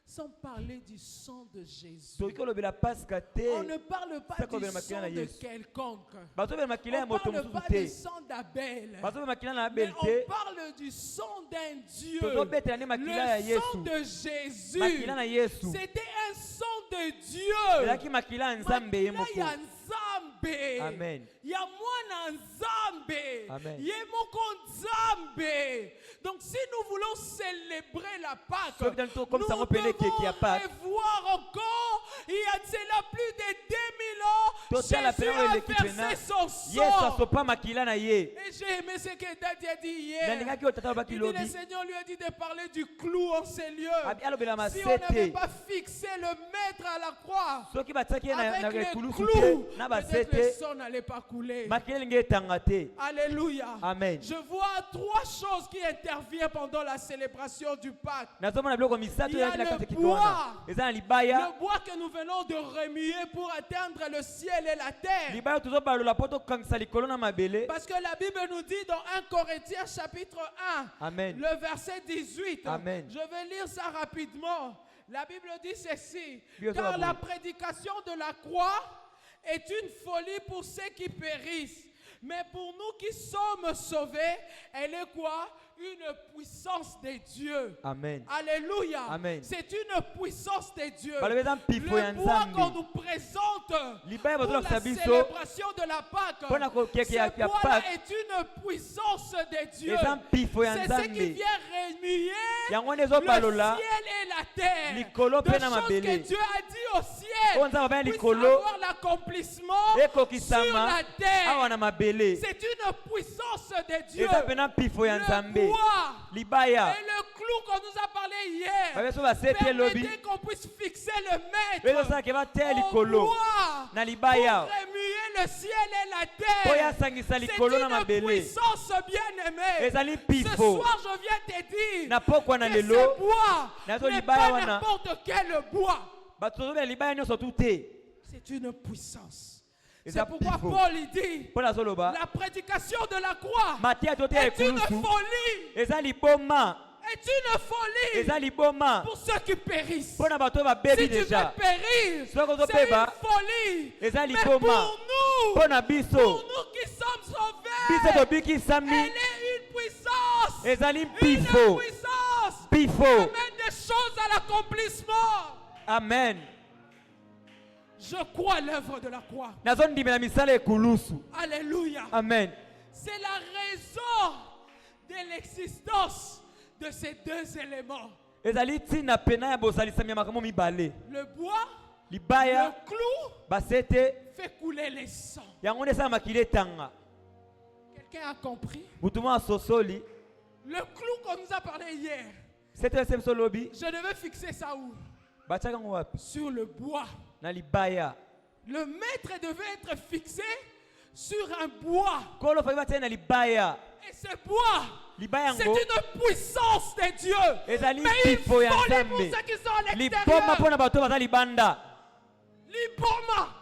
sans parler du sang de Jésus. soki olobela Pasika te On ne parle pas Sako du bela makila sang na de Yesu. quelconque. bazobela makila ya On moto ne parle mosusu pas du te sang d'Abel. bazobela makila na Mais Abel on te parle du sang d'un Dieu. tozobetela nde makila ya Le sang Yesu de Jésus. makila na Yesu C'était un sang de Dieu. ezalaki makila ya Nzambe ye Makila moko ya Nzambe. Amen. Ya mwana Nzambe. Amen. Ye moko Nzambe. Donc si nous voulons célébrer la Pâque, Soki dans le tour comme nous ça, on peut les devons kéki à Pâques. revoir encore, il y a de cela plus de 2000 ans, Total Jésus apena a l'équipe pena. versé son Yesu sang. asopa makila na ye Et j'ai aimé ce que Daddy a dit hier. nalingaki oyo tata alobaki Il dit, le lobi Seigneur lui a dit de parler du clou en ces lieux. alobela Si on n'avait masete pas fixé le maître à la croix, soki batiaki ye na avec les ekulusu clous, te na peut-être le basete sang n'allait pas couler. makila elingi etanga te Alléluia. Amen. Je vois trois choses qui interviennent pendant la célébration du Pâques. nazomona biloko misato Il y a ezalaki na le kati ya kiki bois. wana eza na libaya Le bois que nous venons de remuer pour atteindre le ciel et la terre. libaya oyo tozobalola mpo tokangisa likolo na mabele Parce que la Bible nous dit dans 1 Corinthiens chapitre 1, Amen. le verset 18. Amen. Je vais lire ça rapidement. La Bible dit ceci. Bien sûr, Car Abou. la prédication de la croix est une folie pour ceux qui périssent. Mais pour nous qui sommes sauvés, elle est quoi? Une puissance de Dieu. Amen. Alléluia. Amen. C'est une puissance de Dieu. balobi eza mpifo ya Le bois qu'on nzambe nous présente libaya pour la bazolakisa biso célébration de la Pâque, mpona kokeke ce ya bois-là Pâques est une puissance de Dieu. eza mpifo ya C'est ce qui nzambe vient remuer yango nde le ezobalola ciel et la terre. likolo De mpe na choses que mabele Dieu a dit au oyo ciel nzambe abaya puisse likolo avoir l'accomplissement sur ekokisama la terre. awa na mabele C'est une puissance de Dieu. eza mpena mpifo ya Le nzambe bois libaya et le clou qu'on nous a parlé hier babeso basete lobi permettez qu'on puisse fixer le oyo maître ezosalaka bateya au likolo bois na pour libaya remuer le ciel et la mpo terre. yasangisa C'est likolo na une mabele puissance bien-aimée. ezali Ce mpifo soir, je viens te dire na pokwa na que lelo ce bois nazo n'est libaya pas wana. n'importe quel bois. bato tozobela libaya nyonso tu te C'est une puissance. Et C'est ça pourquoi pifo. Paul il dit mpo nazoloba la prédication de la croix mateya toteya est une ekulusu folie. eza liboma Est une folie eza liboma pour ceux qui périssent. mpo na bato oyo Si babebi tu veux deja périr, Soki ozobeba, c'est une folie. eza Mais liboma pour nous, mpo na biso pour nous qui sommes biso sauvés, tobikisami elle est une puissance. ezali Une mpifo puissance. mpifo Amène des choses à l'accomplissement. amen Je crois à l'œuvre de la croix. nazondimela misala ekulusu Alléluia. amen C'est la raison de l'existence de ces deux éléments. ezali ntina pena ya bosalisami ya makambo mibale Le bois, libaya le clou basete fait couler les sangs. yango nde esala makili etanga Quelqu'un a compris? butu moko asosoli Le clou qu'on nous a parlé hier, sete ese biso lobi je devais fixer ça où? batiaka yango wapi Sur le bois. na libaya Le maître devait être fixé sur un bois. kolo faki batia na libaya Et ce bois, libaya c'est yango une puissance de Dieu. ezali Mais une mpifo ya folie pour nzambe ceux qui sont à liboma l'extérieur. mpo na bato oyo baza libanda Liboma.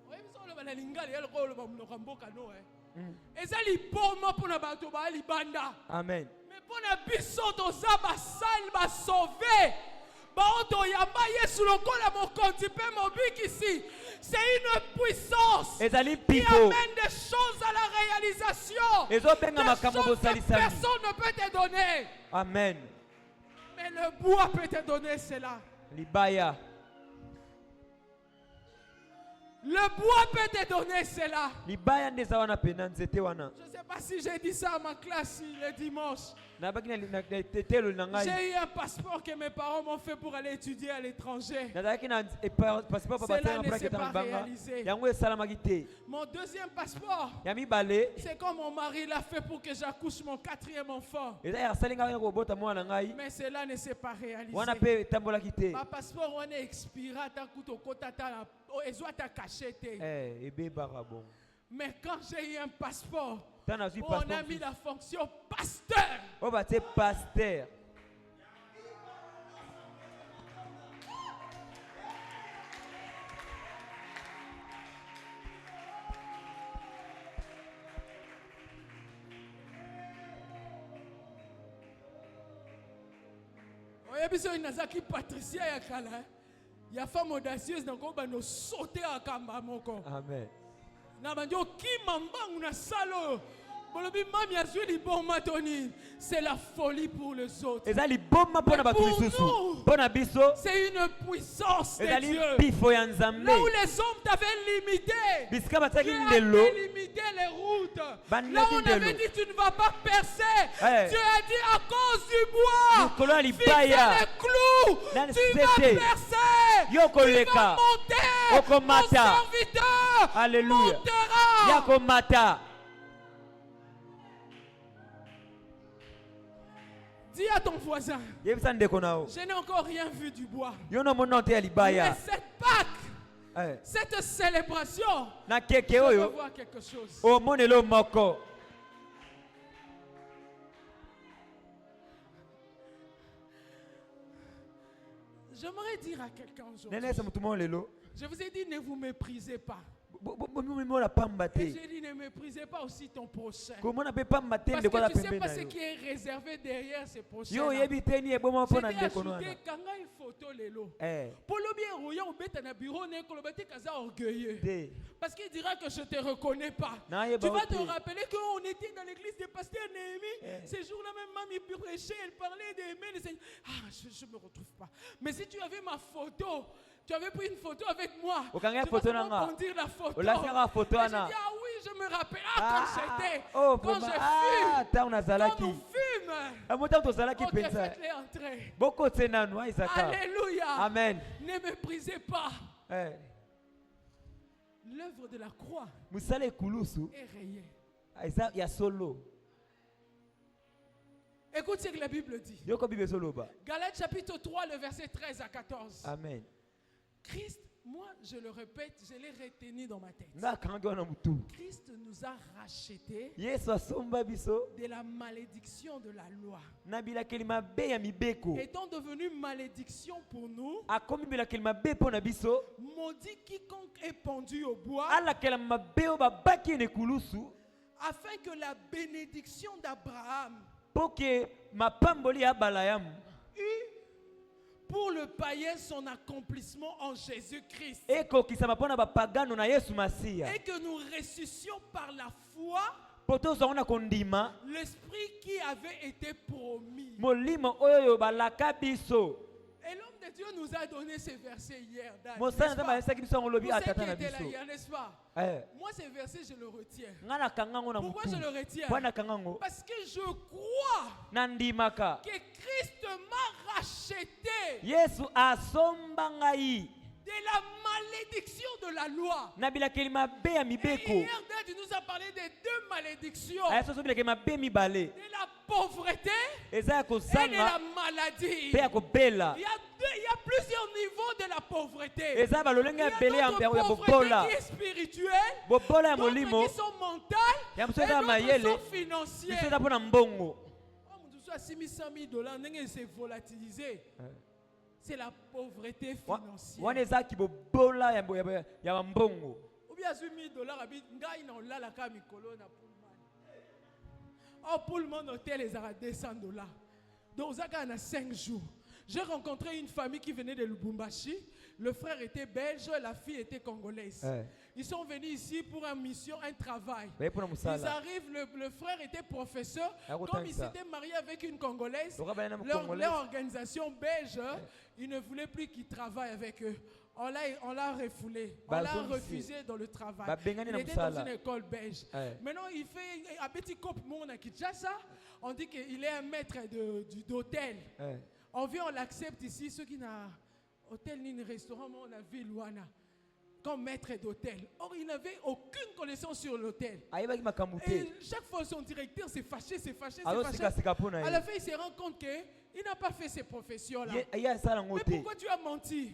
Oyebi so oloba na lingala ya lokola oloba monoko ya mboka no, eza liboma mpo na bato baya libanda. amen Mais mpo na biso toza basali basauve bao toyamba Yesu lokola mokonzi mpe mobikisi. C'est une puissance ezali qui mpifo amène des choses à la réalisation. ezobenga Des makambo choses que bosalisami personne ne peut te donner. amen Mais le bois peut te donner cela. libaya Le bois peut te donner cela. libaya nde eza wana pena nzete wana Je ne sais pas si j'ai dit ça à ma classe le dimanche. nabaki na etetelo na ngai J'ai eu un passeport que mes parents m'ont fait pour aller étudier à l'étranger. nazalaki na passeport pa Cela batiaka ne mpona s'est keta na pas libanga réalisé. yango esalamaki te Mon deuxième passeport, ya mibale c'est comme mon mari l'a fait pour que j'accouche mon quatrième enfant. eza ya asali ngai kobota mwana na ngai Mais cela ne s'est pas réalisé. wana mpe etambolaki te Ma passeport on est expira tant que kota ta ezwa ta cachette. ebebaka bon Mais quand j'ai eu un passeport, ntan nazwi on a passeport mis la fonction pasteur. oyo batie paster Oyebi so inazaki Patricia ya kala. Ya femme audacieuse na ko bano sauter akamba moko. Amen. Na banjo kimambangu na salo. Bolobi mami azui libon matoni. C'est la folie pour les autres. Ezali bomba pona batu bisusu. Pona biso. C'est une puissance de Ezali Dieu. pifo ya nzambe. Là où les hommes t'avaient limité, Bisika tu bataki as ndelo. limité les routes. Bandaki Là où on avait ndelo. dit tu ne vas pas percer, Eh. tu as dit à cause du bois, Likolo ya fixer libaya. les clous, Nani tu vas sete. percer, Yo tu vas koleka. monter, Okomata. mon serviteur Alléluia. montera. Yako mata. Dis à ton voisin, Yebisa ndeko nao. je n'ai encore rien vu du bois. Yo no mona te ya libaya. Mais cette Pâque, Eh. cette célébration, Na keke je veux oyo. voir quelque chose. Omonelo moko. J'aimerais dire à quelqu'un aujourd'hui, Nene sa mutumo lelo. je vous ai dit ne vous méprisez pas. Bomona pamba Et te. j'ai dit ne méprisez pas aussi ton prochain. Komona pe pamba te Parce ndeko la que tu sais pembe pas na ce yo. qui est réservé derrière ces prochains. Yo yebi te ni eboma J'ai pona ajouté ndeko no ana. kanga une photo lelo. Eh. Polo bien roya ou beta na bureau ne kolobati kaza orgueilleux. Te. Parce qu'il dira que je te reconnais pas. Na Tu yeba vas te ote. rappeler qu'on était dans l'église de pasteur Néhémie. Eh. Ces jours-là même mamie prêchait, elle parlait d'aimer le Seigneur. Ah, je me retrouve pas. Mais si tu avais ma photo, tu avais pris une photo avec moi. Okanga Tu photo vas nanga. seulement dire la photo. Olasaka photo Et j'ai ana. dit, ah oui, je me rappelle. Ah, quand j'étais. Oh, Quand vraiment. je Ah, fume. ta una Quand zalaki. on fume. Amota to zalaki Ok, pensa. faites-les entrer. Boko tsenanu Isaka. Alléluia. Amen. Ne méprisez pas. Eh. L'œuvre de la croix Musale kulusu. est rayée. Isa ya solo. Écoute ce que la Bible dit. Yoko bibe solo ba. Galates chapitre 3, le verset 13 à 14. Amen. Christ, moi je le répète, je l'ai retenu dans ma tête. Na kanga na mutu. Christ nous a rachetés Yesu asomba biso. de la malédiction de la loi. Na bilakeli mabe ya mibeko. Étant devenu malédiction pour nous, Akomi bilakeli mabe pona biso. maudit quiconque est pendu au bois, Alakela mabe o babaki ne kulusu. afin que la bénédiction d'Abraham Poke mapamboli ya balayamu. eût pour le païen son accomplissement en Jésus-Christ. Eko kisama pona bapagano na Yesu Masia. Et que nous ressuscions par la foi Poto zaona kondima. l'esprit qui avait été promis. Molimo oyo balaka biso. Et l'homme de Dieu nous a donné ces versets hier. Dan, Mosala n'est-ce nzambe pas? alesaki biso ngolobi Vous savez atata qui na était là biso. hier, n'est-ce pas? Eh. Moi, ces versets, je le retiens. Ngana kangango na Pourquoi mutu. je le retiens? Bwana kangango. Parce que je crois Nandimaka. que Christ m'a racheté Yesu asomba ngai. de la malédiction de la loi. Na bilakeli mabe ya Et mibeko. hier, Dan, tu nous as parlé des deux malédictions. Aya soso bilakeli mabe mibale. De la pauvreté Eza ya et de la kozanga maladie. pe ya kobela. Il y a plusieurs niveaux de la pauvreté. Eza balolenge Il ya y bele a ya d'autres ya pauvretés bobola. qui est spirituelle, Bobola ya d'autres molimo. qui sont mentales, Ya et mosusu eza ya d'autres mayele. sont financières. Biso eza mpona mbongo. Oh, mon Dieu, soit 6 000, 100 000 $, n'est-ce c'est volatilisé. C'est la pauvreté financière. Wana eza kibobola ya mbongo. Ou bien 8 000 $, abi ngai na olala ka mikolo na Pullman. Oh, Pullman hôtel les a 200 $. Donc ça a 5 jours. J'ai rencontré une famille qui venait de Lubumbashi. Le frère était belge, la fille était congolaise. Ils sont venus ici pour une mission, un travail. Ils arrivent, le frère était professeur. Comme il s'était marié avec une Congolaise, leur organisation belge, ils ne voulaient plus qu'ils travaillent avec eux. On l'a refoulé. On l'a refusé dans le travail. Il était dans une école belge. Maintenant, il fait un petit cop à Kinshasa. On dit qu'il est un maître d'hôtel. On vient, on l'accepte ici. Ceux qui n'ont hôtel ni restaurant, on a vu Luana comme maître d'hôtel. Or, il n'avait aucune connaissance sur l'hôtel. Et chaque fois, son directeur s'est fâché, s'est fâché, s'est fâché. À la fin, il se rend compte qu'il n'a pas fait ces professions-là. Mais pourquoi tu as menti?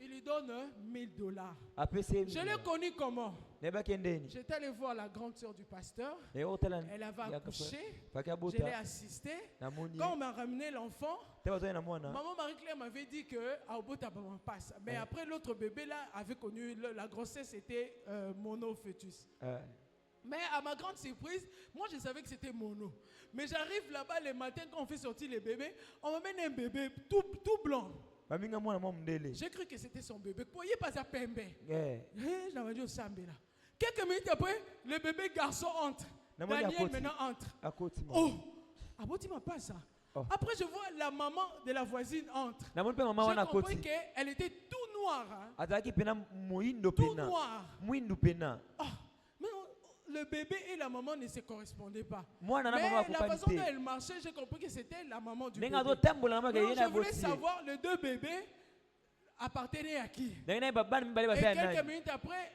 Il lui donne 1 000 $. Je l'ai connu comment? J'étais allé voir la grande sœur du pasteur. Elle avait accouché. Je l'ai assisté. Quand on m'a ramené l'enfant, maman Marie-Claire m'avait dit que Aobota passe. Mais après, l'autre bébé là avait connu la grossesse était monofœtus. Mais à ma grande surprise, moi je savais que c'était mono. Mais j'arrive là-bas le matin quand on fait sortir les bébés, on m'amène un bébé tout blanc. baminga mwana mwa mundele. J'ai cru que c'était son bébé. Pourquoi pas à pembe? Eh, J'avais dit au Sambela. Quelques minutes après, le bébé garçon entre. Daniel maintenant entre. akoti ma. Oh, ah bon, tu m'as pas ça. Oh. Après, je vois la maman de la voisine entre. Na moni pe mama wana J'ai compris akoti. qu'elle était tout noire. Hein. Azalaki pena muindo Tout pena. noir. Muindo pena. Ah, mais le bébé et la maman ne se correspondaient pas. Mwana na Mais mama la akopani façon dont te. elle marchait, j'ai compris que c'était la maman du bébé. Nenga zo tambola na mama Donc, ke je yena voulais botie. savoir les deux bébés appartenaient à qui. Nenga babani mbale Et basa ya quelques nani. minutes après,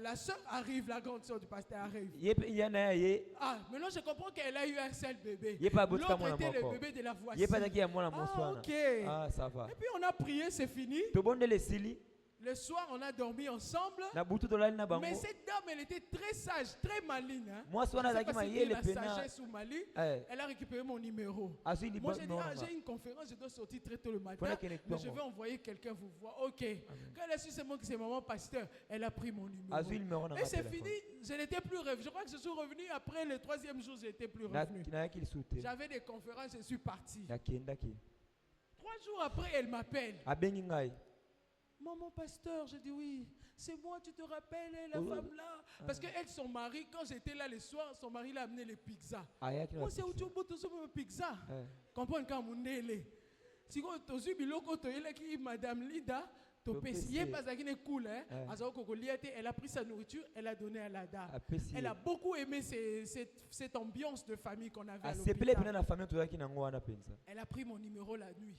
la soeur arrive, la grande soeur du pasteur arrive. Yepe yana ye. Ah, maintenant je comprends qu'elle a eu un seul bébé. Ye pa botika L'autre mwana était le moko. bébé de la voisine. Ye pa zaki ya mwana Ah, moswana. ok. Ah, ça va. Et puis on a prié, c'est fini. To bondele sili. Le soir, on a dormi ensemble. Na butu to lali na bango. Mais cette dame, elle était très sage, très maligne. Hein. Moi swana Je sais zaki pas si mayele c'était la pena. sagesse ou mali. Eh. Elle a récupéré mon numéro. Azu ni Moi, ba j'ai dit, no. ah, j'ai une conférence, je dois sortir très tôt le matin. Voilà qu'elle est Mais je con, vais envoyer quelqu'un vous voir. Ok. Quand elle a su c'est moi que c'est maman pasteur, elle a pris mon numéro. Azu numéro na. Et c'est fini, je n'étais plus revenu. Je crois que je suis revenu après le 3e jour, je n'étais plus Na revenu. na yaki soute. J'avais des conférences, je suis parti. Yakendaki. 3 jours après, elle m'appelle. Abengi ngai. Maman pasteur, je dis oui. C'est moi, tu te rappelles, la Oh. femme là. Parce que elle, son mari, quand j'étais là le soir, son mari l'a amené les pizzas. Ayaki. Moi, c'est où tu peux tout pizza. Eh. Comprends quand mon nez si tu as biloko to qui madame Lida, to Topesi. pesi pas ça qui est cool hein. Eh. Azao kokoliate, elle a pris sa nourriture, elle a donné à la dame. Apesi. Elle a beaucoup aimé cette ambiance de famille qu'on avait à Asepele pena l'hôpital. na famille to yaki nango wana penza. Elle a pris mon numéro la nuit.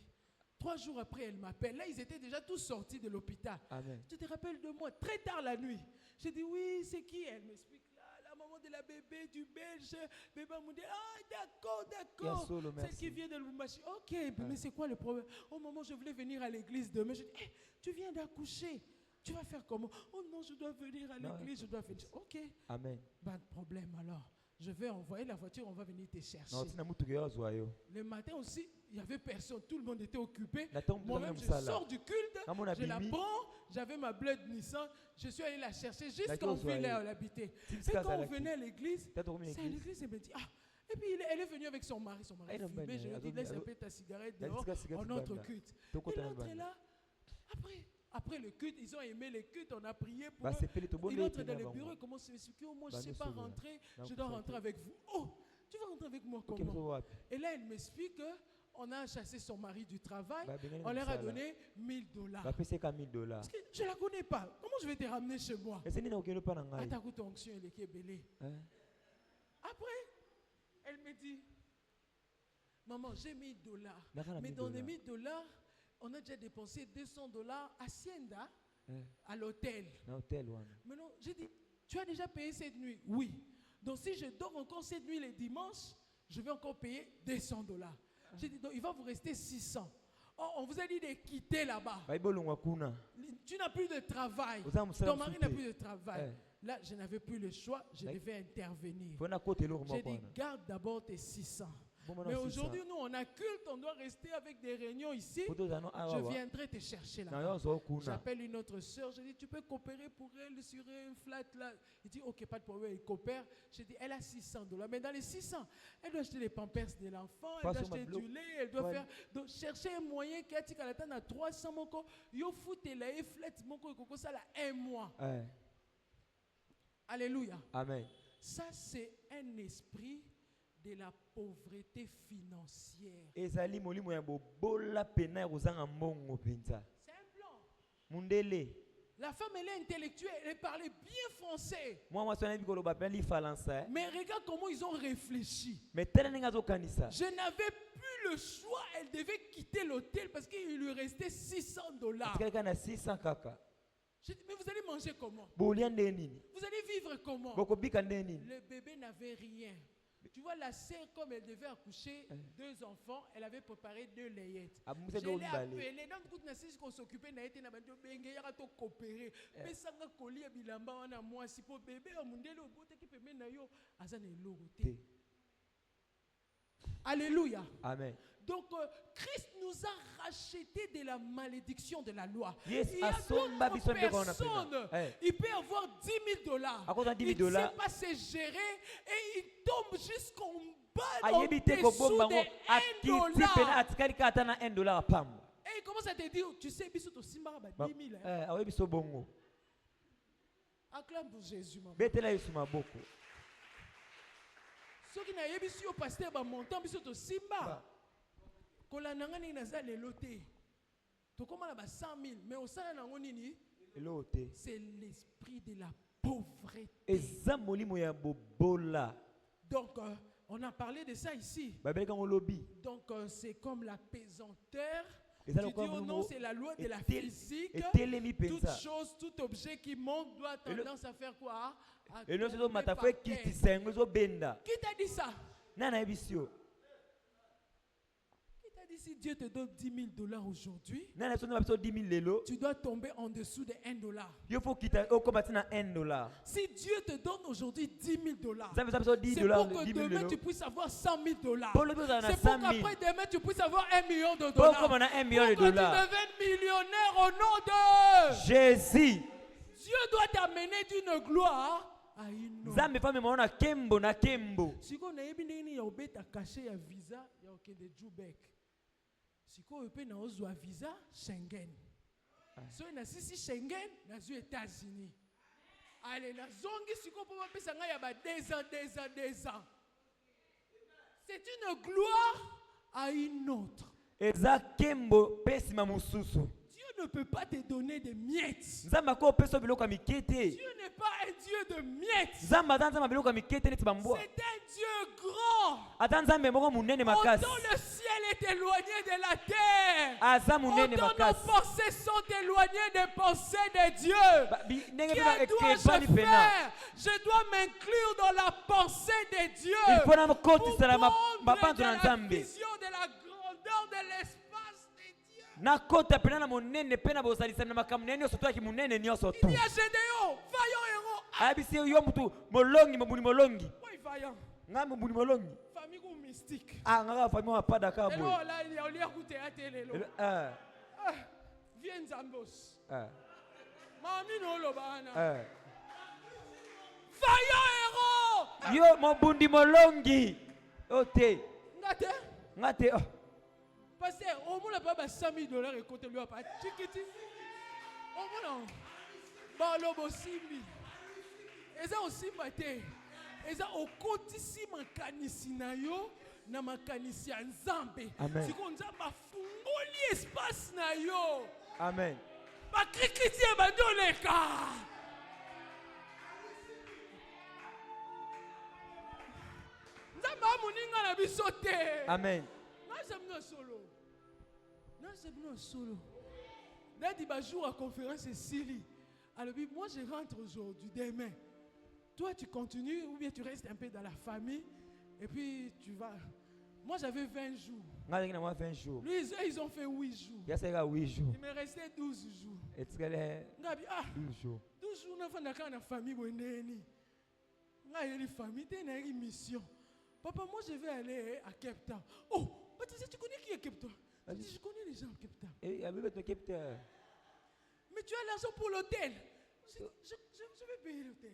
3 jours après, elle m'appelle. Là, ils étaient déjà tous sortis de l'hôpital. Amen. Tu te rappelles de moi, très tard la nuit. J'ai dit, oui, c'est qui? Elle m'explique, là, la maman de la bébé du Belge. Bébé m'a dit, ah, d'accord, Solo, celle merci. qui vient de Lubumbashi. Ok, mais c'est quoi le problème? Oh, maman, je voulais venir à l'église demain. Je dis, tu viens d'accoucher. Tu vas faire comment? Oh non, je dois venir à l'église, je dois venir. Ok, Amen. pas de problème alors. Je vais envoyer la voiture, on va venir te chercher. Na otina mutu ke ozwa yo. Le matin aussi, il n'y avait personne, tout le monde était occupé. Na tombe Moi-même, je msala. sors du culte, Amona je la bimi. prends, j'avais ma bled Nissan, je suis allé la chercher jusqu'en D'accord, ville soyez. là où elle habitait. Et Tipska quand on Zalaki. venait à l'église, T'as dormi à c'est à l'église? l'église, elle me dit, ah, et puis elle est venue avec son mari Ah, non, fumait, ben, je lui ai dit, ado- laisse un ado- peu ta cigarette La dehors, tika cigarette en notre banda. culte. Toko Et tana l'autre est banda. là, après le culte, ils ont aimé le culte, on a prié pour Ba eux. sepele to Il bondele entre dans pena le bango. bureau, il commence à m'expliquer, oh, moi je Bah, ne sais nous pas sommes là. rentrer, Non, je vous dois savez. rentrer avec vous. Oh, tu vas rentrer avec moi Ok, comment? mzo wapi? Et là, elle m'explique qu'on a chassé son mari du travail. Bah, bengeni On leur a msala. donné $1000. Ba peseka $1000. Parce que je ne la connais pas. Comment je vais te ramener chez moi? Ese nini okelo pa na ngai? Attends, ton onction, elle est belé. Hein? Après, elle me dit, maman, j'ai $1000. Nakana Mais dans les $1000. $1000, on a déjà dépensé $200 à Hacienda, Eh, à l'hôtel. na hotel wana. Maintenant, j'ai dit, tu as déjà payé cette nuit? Oui. Donc si je dors encore cette nuit les dimanches, je vais encore payer $200. J'ai dit, donc il va vous rester 600. Oh, on vous a dit de quitter là-bas. Ba ibolongwa kuna. Tu n'as plus de travail. Oza musala Ton mari n'a msute. plus de travail. Là, je n'avais plus le choix, je Like- devais intervenir. Fona kote eloko J'ai moko dit, wana. garde d'abord tes 600. Bon, maintenant, Mais c'est aujourd'hui, ça. nous, on a culte, on doit rester avec des réunions ici. Poto zano Je awa wa. viendrai te chercher Na là. yo zo kuna. J'appelle une autre soeur, je dis, tu peux coopérer pour elle sur un flat là. Il dit, ok, pas de problème, il coopère. Je dis, elle a $600. Mais dans les 600, elle doit acheter les pampers de l'enfant, elle Pas doit sur ma acheter bloc. du lait, elle doit Ouais. faire. Donc, chercher un moyen qui a dit qu'elle attend à 300 moko. Yo foute la et flat moko et ça là 1 mois. Eh, Alléluia. amen. Ça, c'est un esprit de la pauvreté financière. Ezali molimo ya bobola pena ya kozanga mbongo penza. C'est un plan. Mundele. La femme, elle est intellectuelle, elle parlait bien français. Moi moi sona bikolo ba pena li falansa. Mais regarde comment ils ont réfléchi. Mais tele ninga zo kanisa. Je n'avais plus le choix. Elle devait quitter l'hôtel parce qu'il lui restait $600. Tikala na 600 kaka. J'ai dit, mais vous allez manger comment? Bolia nde nini? Vous allez vivre comment? Boko bika nde nini? Le bébé n'avait rien. Tu vois, la sœur, comme elle devait accoucher 2 enfants, elle avait préparé 2 layettes. Ah, Je l'ai appelé. Dans le coup de qu'on s'occupait, on était en coopérer. Mais ça m'a collé à bilamba, on a moi, si pour bébé, on m'a dit, le bout qui peut mettre na yo, azan est lourd. Te. Alléluia. Amen. Donc, Christ nous a racheté de la malédiction de la loi. Yes, Il y a asomba biso d'autres mbeko wana personnes, pena. Eh. il peut avoir 10 000 $. À cause de 10 000 Il ne dollars. sait pas se gérer et il tombe jusqu'en bas Ayebi te ko bomba ngo akiti pena atikali ka ata na $1 pamba. Et il commence à te dire, tu sais, biso to simba ba 10 000. Ayebi so bongo. Acclame pour Jésus, maman. Betela Yesu maboko. Ceux qui n'ont pas vu au pasteur, ba montant biso to simba. Kola nangani naza lelo te. To koma na ba 100 000, mais au sana nango nini? Elote. C'est l'esprit de la pauvreté. Eza molimo ya bobola. Donc, on a parlé de ça ici. Babeleka ngo lobi. Donc, c'est comme la pesanteur. Et Tu ça, dis, le oh non, c'est la loi de la et physique. telemi Toute pensa. chose, tout objet qui monte doit tendance à faire quoi? À Et non, c'est tomber mata par fwe terre. kiti sengo zo benda. Qui t'a dit ça? Nana ebisio. Qui t'a dit si Dieu te donne 10 000 $ aujourd'hui, Nana ebisio na biso 10 000 lelo. tu dois tomber en dessous de $1. Yo faut kita okoma tina $1. Si Dieu te donne aujourd'hui 10 000 $, Ça veut dire 10 c'est dollars, pour que 10 000 demain lelo. tu puisses avoir 100 000 $. Pour le besoin d'un C'est pour 100 000. qu'après demain tu puisses avoir $1 million. Pour comme on a $1 million Pour que tu deviennes millionnaire au nom de Jésus. Dieu doit t'amener d'une gloire à une autre. Zambe femme mona kembo na kembo. Si on a bien obéta caché un visa, il y a aucun de Jubek. Si on peut na ozwa visa Schengen. So na sisi Schengen na aux États-Unis. Allez na zongi si on peut pas pesa nga ya ba 2 ans. C'est une gloire à une autre. Eza kembo pesi mamususu. Dieu ne peut pas te donner des miettes. Zamba ko peso biloko mikete. Dieu n'est pas un Dieu de miettes. Zamba tanza biloko mikete neti bambwa. C'est un Dieu grand. Atanza moko munene makasi. Autant le ciel est éloigné de la terre, Aza munene autant nos makasi. pensées sont éloignées des pensées de Dieu. Que dois-je faire? Je dois m'inclure dans la pensée de Dieu Il faut na pour mkoti sala prendre mapanzo de na la Nzambe. vision de la grandeur de l'espace de Dieu. Na kota pena na monene pena bosalisa na makamnene nyonso to akimunene nyonso Il tu. dit à Gédéon, vaillant héros. Abisi yo mutu molongi mobuni molongi. Oui, vaillant. Nga mobuni molongi. Famille ou mystique. Ah nga famille wa pada ka Et boy. là, il y a écouté à télé. Viens Zambos. Mami no lobana. Vaillant héros. Yo mobundi molongi. Ote. Ngate. Ngate. Pasteur, au moins pas 100 000 $ et côté lui pas tikiti. Au moins ba lobo simbi. Eza aussi maté. Eza okotisi makanisi na yo na makanisi ya Nzambe. Siko Nzamba fungoli espace na yo. Amen. Ba krikiti ba doleka. Nzamba muninga na bisote. Amen. Solo. Dadi ba jour à conférence Sili. Alors moi je rentre aujourd'hui, demain. Toi tu continues ou bien tu restes un peu dans la famille et puis tu vas. Moi j'avais 20 jours. Lui ils ont fait 8 jours. Il me restait 12 jours. 12 jours. 12 jours na fanda kana famille boneni. Nga yeli famille t'es na mission. Papa, moi je vais aller à Cape Town. Oh, tu connais qui est Cape Town? Je connais les gens à Cape Town. Mais tu as l'argent pour l'hôtel. Je vais payer l'hôtel.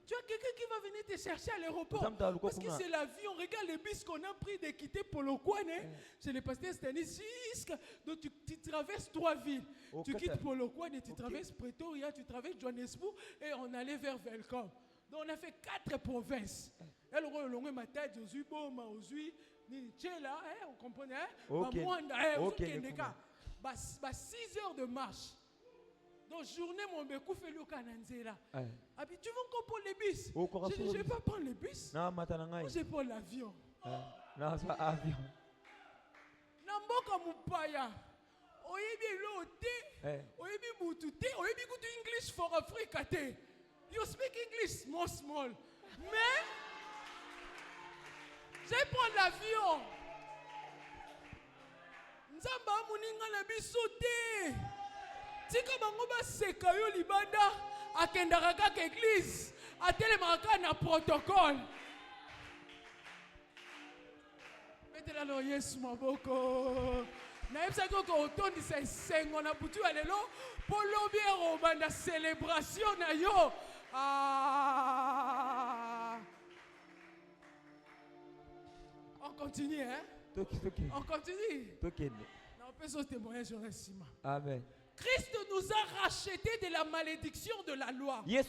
Tu as quelqu'un qui va venir te chercher à l'aéroport. Parce que c'est la vie. On regarde les bus qu'on a pris de quitter Polokwane. C'est le pasteur Stanislas. Donc tu traverses 3 villes. Tu quittes Polokwane, tu traverses Pretoria, tu traverses Johannesburg et on allait vers Velcom. Donc on a fait 4 provinces. Elle aurait longué ma tête, je suis bon, ma aussi, ni là, on comprenait, ok, 6 heures de marche. Donc journée mon bécou fait le cananzela. Tu vas encore prendre les bus? Je ne vais pas prendre les bus. Moi je prends l'avion. Non, c'est pas avion. Namboka mupaya. Oyebi lote, oyebi mutute, oyebi kutu English for Africa te. You speak English small. Mais je prends l'avion. Nzamba muninga na biso te. Tika bango ba seka yo libanda akendaka kaka église atelemaka na protocole. Mais betela lo Yesu maboko. Na yebisa ko otondisa esengo na butu ya lelo po lobi erobanda célébration na yo. On continue, hein? On continue. On peut se témoigner sur le ciment. Amen. Christ nous a rachetés de la malédiction de la loi. Quelles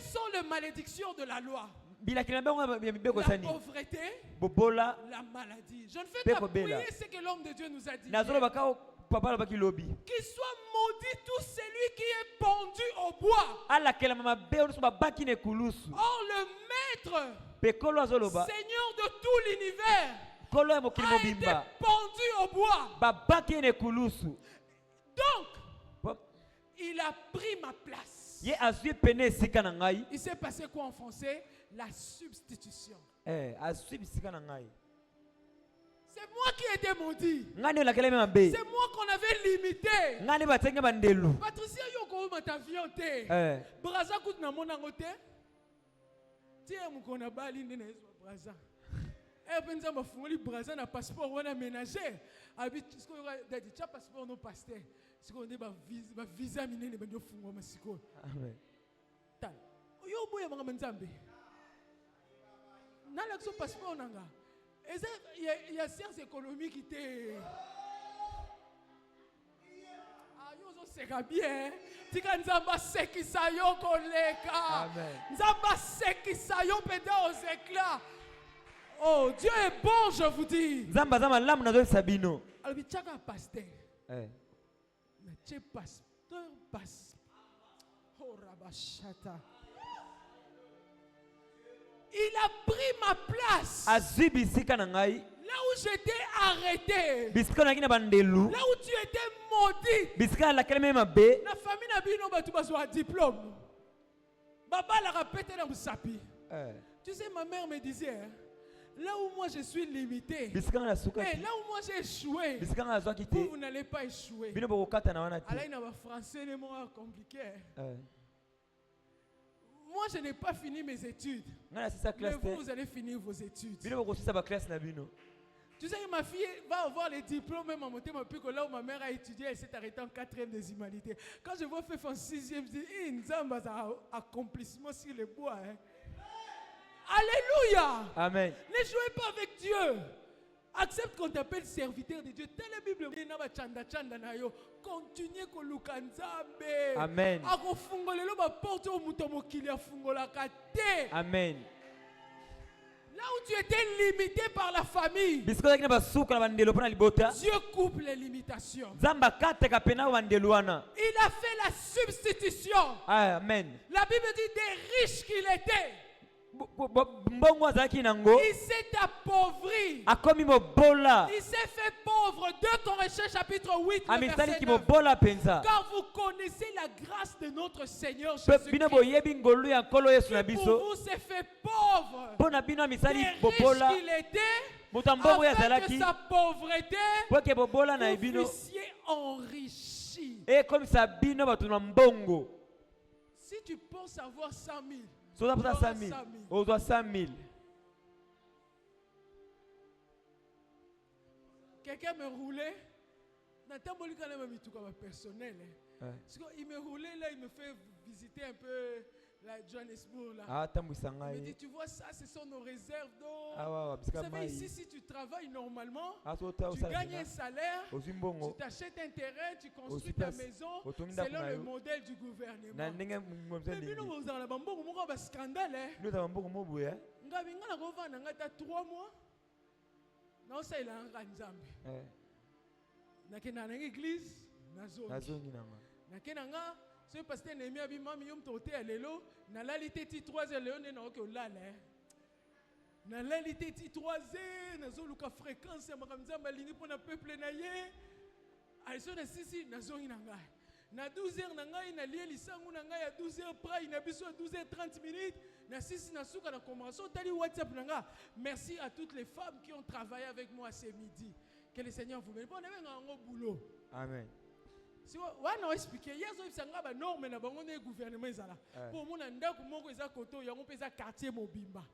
sont les malédictions de la loi? La La pauvreté, la maladie. Je ne fais pas prier ce que l'homme de Dieu nous a dit. Qu'il soit maudit tout celui qui est pendu au bois. Or le maître, Seigneur de tout l'univers, a été pendu au bois. Donc, il a pris ma place. Il s'est passé quoi en français? La substitution. C'est moi qui ai été maudit. C'est moi qu'on avait limité. Patricia, yoko mata viande. Braza kout na mona ngote. Tiens mukona bali ndene ezwa braza. Penza mafungoli braza na passeport wana ménager. Abi siko dadi cha passeport no pasteur. Siko nde ba visa minene bandio fungwa masiko. Amen. Tal. Yo boya manga nzambe. Na l'action passeport nanga. Il y a sciences économiques qui étaient. Ah, c'est bien. Tika nzamba seki sayo koleka. Nzamba seki sayo peda aux éclats. Oh, Dieu est bon, je vous dis. Nzamba zama lamu na sabino. Albi chaka pasteur. Mais tu pasteur passe. Oh rabashata. Il a pris ma place. Là où j'étais arrêté. Là où tu étais maudit. La famille n'a pas eu un diplôme. Baba l'a répété dans le sapi. Tu sais, ma mère me disait, hein, là où moi je suis limité, là où moi j'ai échoué, vous n'allez pas échouer. Alors il y a un français, les mots compliqués. Moi, je n'ai pas fini mes études. Mais vous allez finir vos études. Tu sais que ma fille va avoir les diplômes, même en montant, puis que là où ma mère a étudié, elle s'est arrêtée en 4e des humanités. Quand je vois faire en 6e, je dis, Nzamba, ça a accomplissement sur les bois. Hein. Alléluia. Amen. Ne jouez pas avec Dieu. Accepte qu'on t'appelle serviteur de Dieu. Telle Bible. Continuez qu'on lukanzabe. Amen. Amen. Là où tu étais limité par la famille, Dieu coupe les limitations. Il a fait la substitution. Amen. La Bible dit des riches qu'il était. Il s'est appauvri. Il s'est fait pauvre. 2 Corinthiens chapitre 8 verset 9. Car vous connaissez la grâce de notre Seigneur Jésus-Christ. Qui pour vous s'est fait pauvre. Des riches qu'il était, afin que sa pauvreté vous puissiez enrichir. Si tu penses avoir 100 000, on doit 100 000. Quelqu'un me roulait. Personnel. Il me roulait là, il me fait visiter un peu la Johannesburg là. Il me dit, tu vois ça, ce sont nos réserves d'eau. Vous savez, ici, si tu travailles normalement, tu gagnes un salaire, tu t'achètes un terrain, tu construis ta maison selon le modèle du gouvernement. Mais nous, nous avons un scandale. Nous avons 3 mois. Non, ça, il a un Nzambe. Nakena na église, nazongi. Nakena nga, ce pasteur Némi abimami yom toté alelo, na lalité ti 3 heures léon na oké olala. Na lalité ti 3 heures, nazoluka fréquence ya makamzamba lingi pona peuple na ye. Aiso na sisi nazongi na nga. Na 12 heures na nga ina lié lisangu na nga ya 12 heures pra ina biso 12 heures 30 minutes. Na sisi na suka na commencer tali WhatsApp na nga. Merci à toutes les femmes qui ont travaillé avec moi ce midi. Que le Seigneur vous bénisse. Bon, on a un boulot. Amen. Si on a expliqué, hier, on a dit norme na bango ne gouvernement ezala. Pour mon ndako moko eza koto, yango pesa quartier mobimba.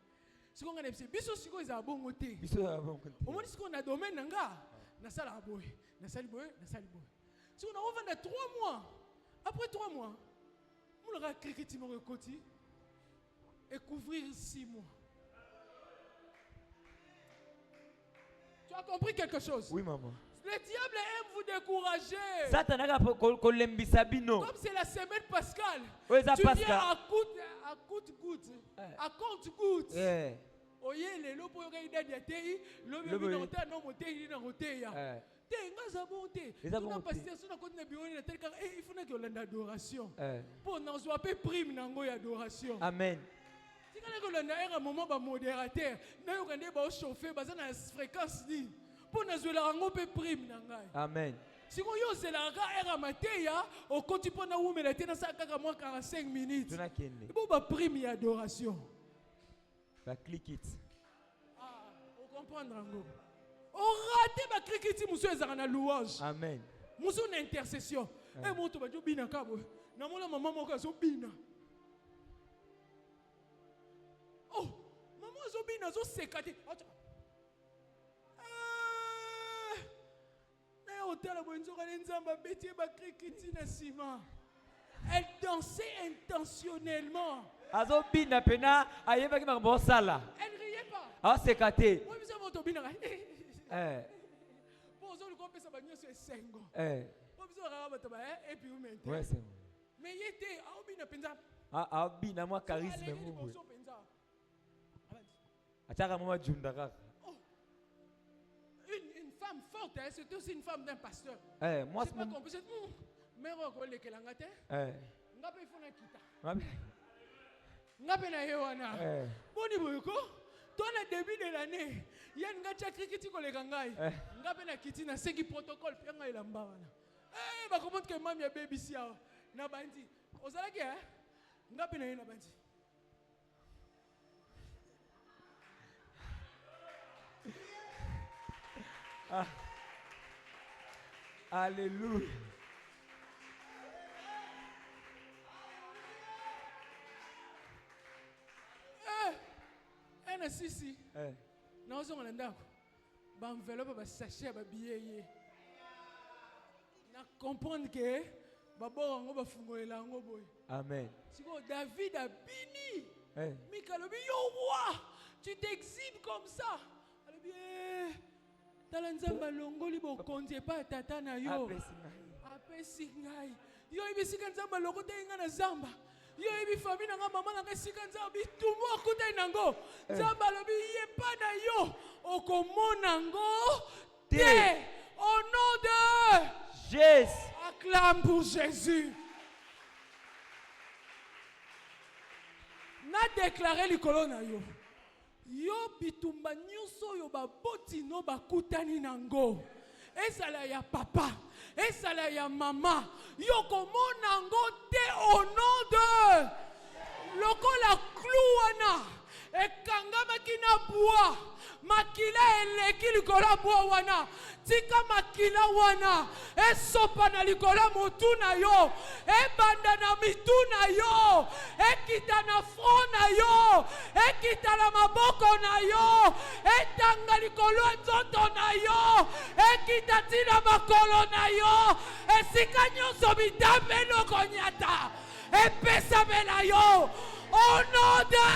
siko nga nepsi biso siko eza bongo te biso ya bongo te. omoni siko na domaine nanga nasala boye nasali boye siko na ovanda 3 mois après 3 mois mulaka krikiti moko ekoti et couvrir 6 mois. Tu as compris quelque chose? Oui, maman. Le diable aime vous décourager. Satana kolembisa bino. Comme c'est la semaine pascale. Oui, ça tu Pascal. viens à compte-goutte. À compte-goutte. Oye le lopo yoka idadi ya tei, lobo bino ota no motei na roteya. Te ngaza bonté. Tuna pasteur suna konti na bioni na tel car il faut que l'on adoration. Pour n'en soit pas prime nango ya adoration. Amen. Si quand on a un moment ba modérateur, na yo kande ba chauffer ba na fréquence ni. Pour na zo la ngo pe prime nangai. Amen. Si on yo zela ga era mateya, au konti pour na wumela tena sa kaka moins 45 minutes. Tuna kende. Bo ba prime ya adoration. Ba click it. Ah, on comprendre ngo. On rate ba krikiti muso ezaka na louange. Amen. Muso na intercession. Eh moto ba jo bina kabo. Na mona mama moko zo bina. Oh, maman zo bina zo sekati. Na hôtel bonzo ka nzamba beti ba krikiti na sima. Elle dansait intentionnellement. Azo bina pena ayeba ki makambo sala. Elle riait pas. Ah sekate. Moi biso moto bina. Moi c'est mais il était bina moi charisme mungu. Ataka mama junda kaka. Une femme forte, hein, c'est aussi une femme d'un pasteur. Moi c'est pas compliqué. Mais on le kelangate. Ngape ifuna kita. Ngape na yewana. Boni boyoko. Toi le début de l'année, il y a une gacha krikiti ko le kangai. Ngape na kiti na seki protocole pianga ilamba wana. Ba comment que mam ya baby sia na bandi. Ozala ke ngape na yena bandi. Alléluia. Na sisi na ozonga na ndako ba enveloppe ba sachet ba billet na comprendre que ba borango ba fungolela ngo boy. Amen. Siko David a bini Mikalobi yo roi tu t'exhibes comme ça ale bien talanzamba longoli bo konzie pa tata na yo apesi ngai yo ibisika nzamba lokota inga na zamba. Yo ebi famille nga maman nga sika nzabi tumo akuta nango nzamba lobi yepa na yo okomona ngo te au nom de Jésus. Acclame pour Jésus. Na déclaré likolo na yo yo bitumba nyuso yo baboti no bakutani nango ezala ya papa ezala ya mama yo komona ngo te au nom de lokola kluwana ekangamaki na bwa makila eleki likolo bwa wana tika makila wana esopa na likolo motu na yo ebanda na mitu na yo ekita na front na yo ekita na maboko na yo etanga likolo nzoto na yo ekita tina makolo na yo esika nyonso midameno konyata epesamela yo au nom de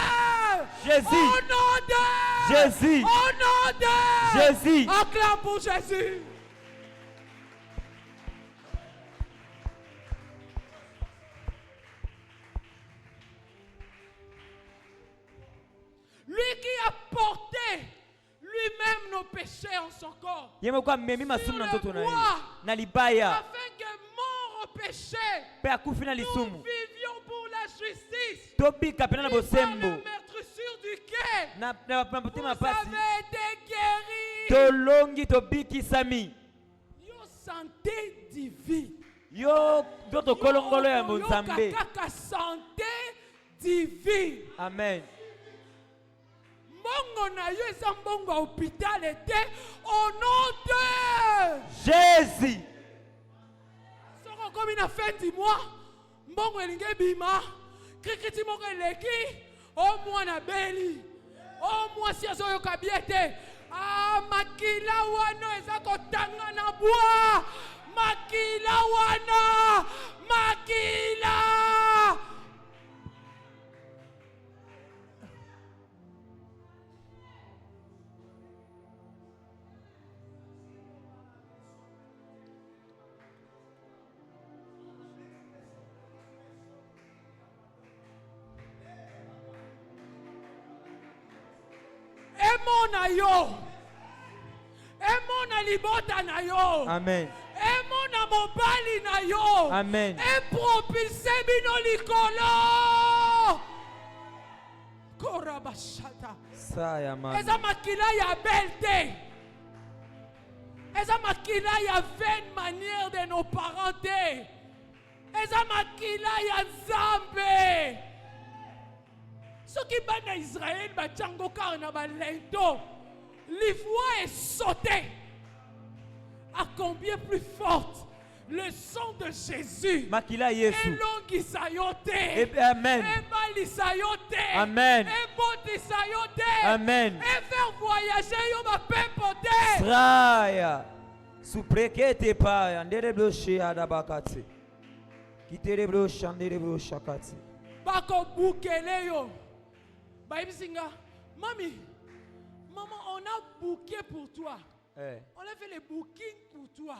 Jésus. Au nom de Jésus. Au nom de Jésus. Acclame pour Jésus. Lui qui a porté lui-même nos péchés en son corps. Yemo kwa memi masumu na nzoto na croix, na libaya. Afin que mort au péché, Pe akufi na nous lisumu. vivions pour la justice. Tobika pena na Par la bosembo. meurtrissure duquel Na vous mtima pasi. avez été guéris. Tolongi tobiki sami. Yo santé divine. Yo doto kolongolo ya Yo Nzambe. kaka santé divine. Amen. Mbongo na yo eza mbongo ya hôpital était au nom de Jésus. soko komi na fin du mois mbongo elingi ebima krikiti moko eleki o mwana beli Oh moi si azoyoka bien te. Ah makila wana eza kotanga na bois. Makila wana. Makila. Emona yo. Emona libota na yo. Amen. Emona mobali na yo. Amen. Propulse bino likolo. Korabashata. Saya man. Eza makila ya belte. Eza makila ya vaine manière de nos parents te. Eza makila ya Nzambe. Soki bana Israël bachango karna balento. L'ivoire est sauté. À combien plus forte le sang de Jésus. Makila Yesu. Elongisa yo te. Amen. Ebalisa yo te. Amen. Ebotisa yo te. Amen. Et faire voyager yo bapempo te. Sraya. Suprekete pa andere bloche adabakati. Kitere bloche andere bloche akati. Bako boukele yo. Baïbisinga, mami, maman, on a booké pour toi. On a fait les bookings pour toi.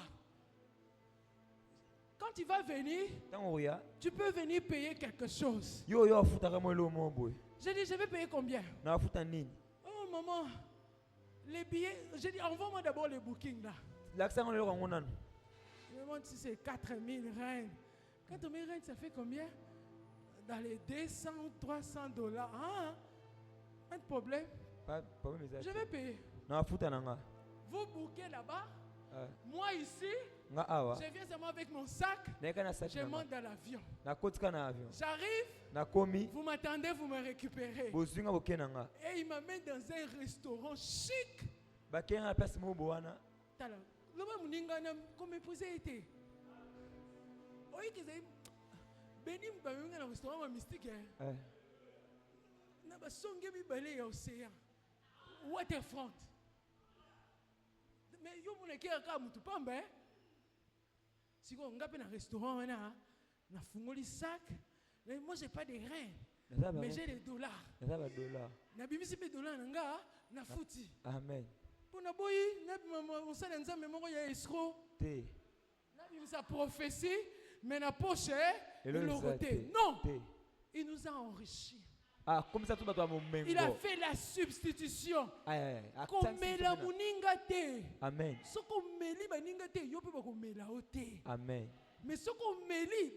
Quand tu vas venir, tu peux venir payer quelque chose. J'ai dit, je vais payer combien? Oh maman, les billets, j'ai dit, envoie-moi d'abord les bookings là. Je me demande si c'est 4000 reines. 4000 reines, ça fait combien? Dans les 200, 300 dollars. Ah, pas de problème. Je vais payer. Vous bouquez là-bas. Moi ici, je viens seulement avec mon sac. Je monte dans l'avion. J'arrive. Vous m'attendez, vous me récupérez. Et il m'amène dans un restaurant chic. Comme épousé était. Oui, Benim Bayunga dans le restaurant mystique. Na basonge mi balé ya océan. Waterfront. Mais yo mon ekera ka mutu pamba. Siko ngape na restaurant na fungoli sac. Mais moi j'ai pas de reins. Mais j'ai des dollars. Na bimisi pe dollars nga na futi. Amen. Pona boyi na on sala nzambe moko ya escroc. Té. Na bimisa prophétie. Mais la poche, non, il nous a enrichis. Il a fait la substitution. Amen. Amen. Mais ce qu'on méli,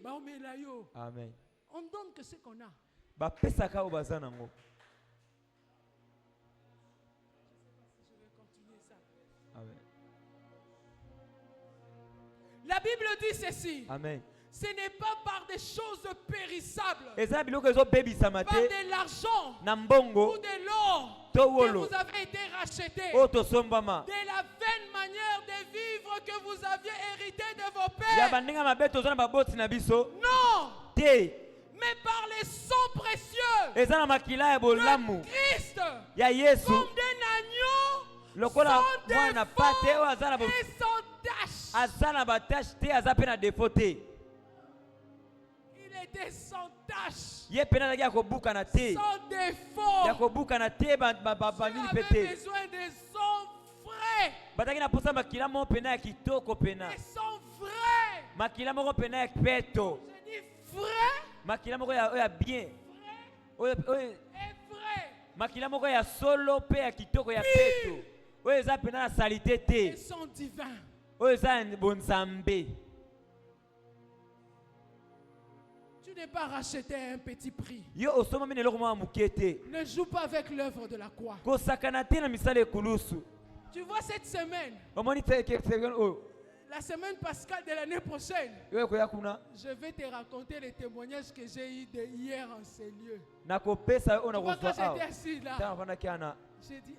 amen. On donne que ce qu'on a. Amen. La Bible dit ceci. Amen. Ce n'est pas par des choses périssables, par de l'argent ou de l'or que vous avez été rachetés, de la vaine manière de vivre que vous aviez hérité de vos pères. Non, mais par les sangs précieux de Christ, comme d'un agneau sans défaut et sans tache. Il était sans tache, sans défaut. Tu avais besoin de sang frais. Et sang vrai. J'ai dit frais. Bien. Et vrai. Et sang divin. Tu n'es pas racheté à un petit prix. Ne joue pas avec l'œuvre de la croix. Tu vois cette semaine, la semaine pascale de l'année prochaine, je vais te raconter les témoignages que j'ai eu hier en ces lieux. Quand j'étais assis là, j'ai dit,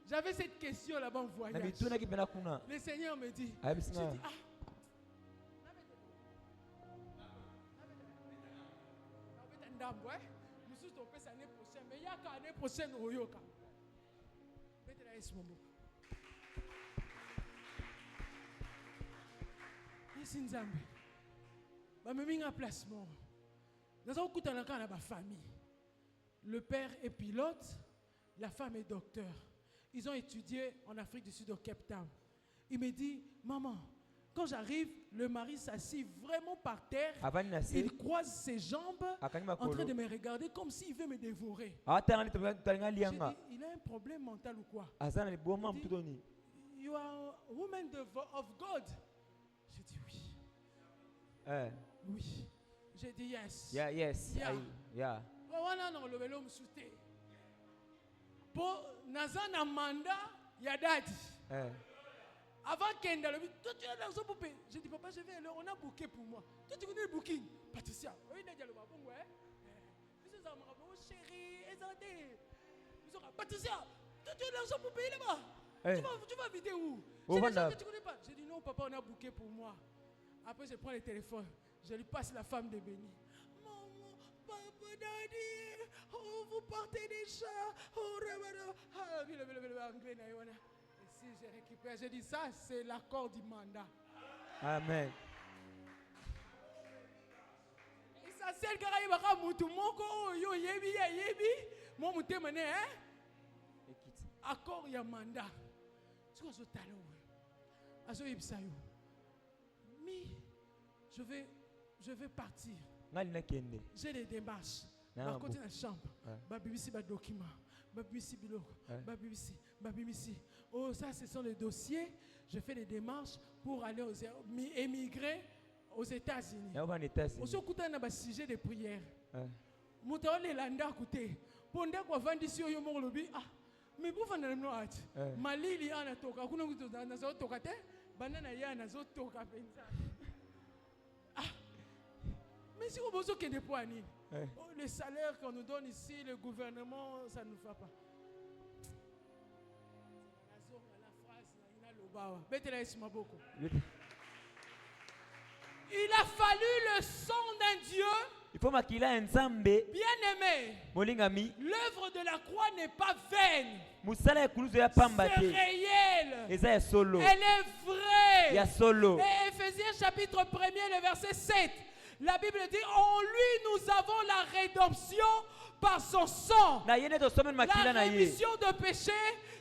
j'avais cette question là-bas en voyage. Le Seigneur me dit, j'ai dit, yaka année prochaine oyoka. Betela Yesu maboko. Yesu nzambe. Ba meminga placement. Nous avons écouté dans la famille. Le père est pilote, la femme est docteur. Ils ont étudié en Afrique du Sud au Cape Town. Il me dit, maman, quand j'arrive, le mari s'assied vraiment par terre. Il croise ses jambes en train de me regarder comme s'il veut me dévorer. J'ai dit, il a un problème mental ou quoi? Il dit, you are a woman of God. J'ai dit oui. Oui. J'ai dit yes. Yes. Yeah. Pour Nazana mandat, il y a dadi. Avant qu'elle ait dit, toi tu as l'argent pour payer. J'ai dit, papa, je vais, on a booké pour moi. Toi tu connais le booking. Patricia, oui, il y a le babou, ouais. Chérie, Patricia, toi tu as l'argent pour payer là-bas. Tu vas vider où? J'ai des gens que tu connais pas. J'ai dit, non, papa, on a booké pour moi. Après, je prends le téléphone. Je lui passe la femme de Béni. Maman, papa, daddy, oh, vous partez déjà. Oh, et si j'ai récupéré, j'ai dit, ça, c'est l'accord du mandat. Amen. Et ça, c'est le gars qui va moutou moko, yo, yebi, mon mouté mené, hein? Accord, il y a mandat. Tu vois ce talent, azo yebsayo. Mais je vais partir. J'ai des démarches. Par contre, dans la chambre, babibisi ba document, babibisi biloko, babibisi. Oh, ça, ce sont les dossiers. Je fais des démarches pour aller émigrer aux États-Unis. Aussi, on a un sujet de prière. Moutawa les landa côté. Pendant qu'on vend ici au yomon lobby, mais vous vendez le noir. Malili ana toka, kuna kuto na zo toka te, banana ya na zo toka penza. Mais si on veut qu'il y ait des points, les salaires qu'on nous donne ici, le gouvernement, ça ne nous va pas. Il a fallu le sang d'un Dieu bien-aimé. L'œuvre de la croix n'est pas vaine. C'est réel. Elle est vraie. Et Ephésiens chapitre 1er, le verset 7. La Bible dit, en lui nous avons la rédemption par son sang. La rémission de péché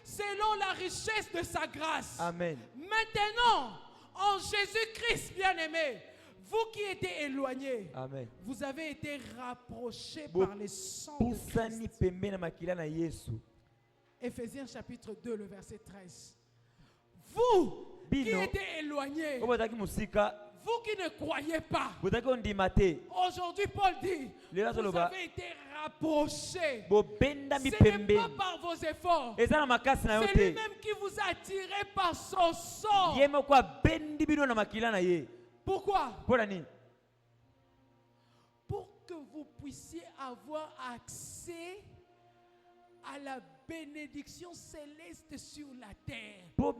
selon la richesse de sa grâce. Amen. Maintenant, en Jésus-Christ bien-aimé, vous qui étiez éloignés, Amen, vous avez été rapprochés par le sang de Christ. Ephésiens chapitre 2, le verset 13. Vous qui étiez éloignés, vous qui ne croyez pas, aujourd'hui Paul dit, vous avez été rapprochés. Ce n'est pas par vos efforts. C'est lui-même qui vous a attiré par son sang. Pourquoi? Pour que vous puissiez avoir accès à la bénédiction céleste sur la terre. Il faut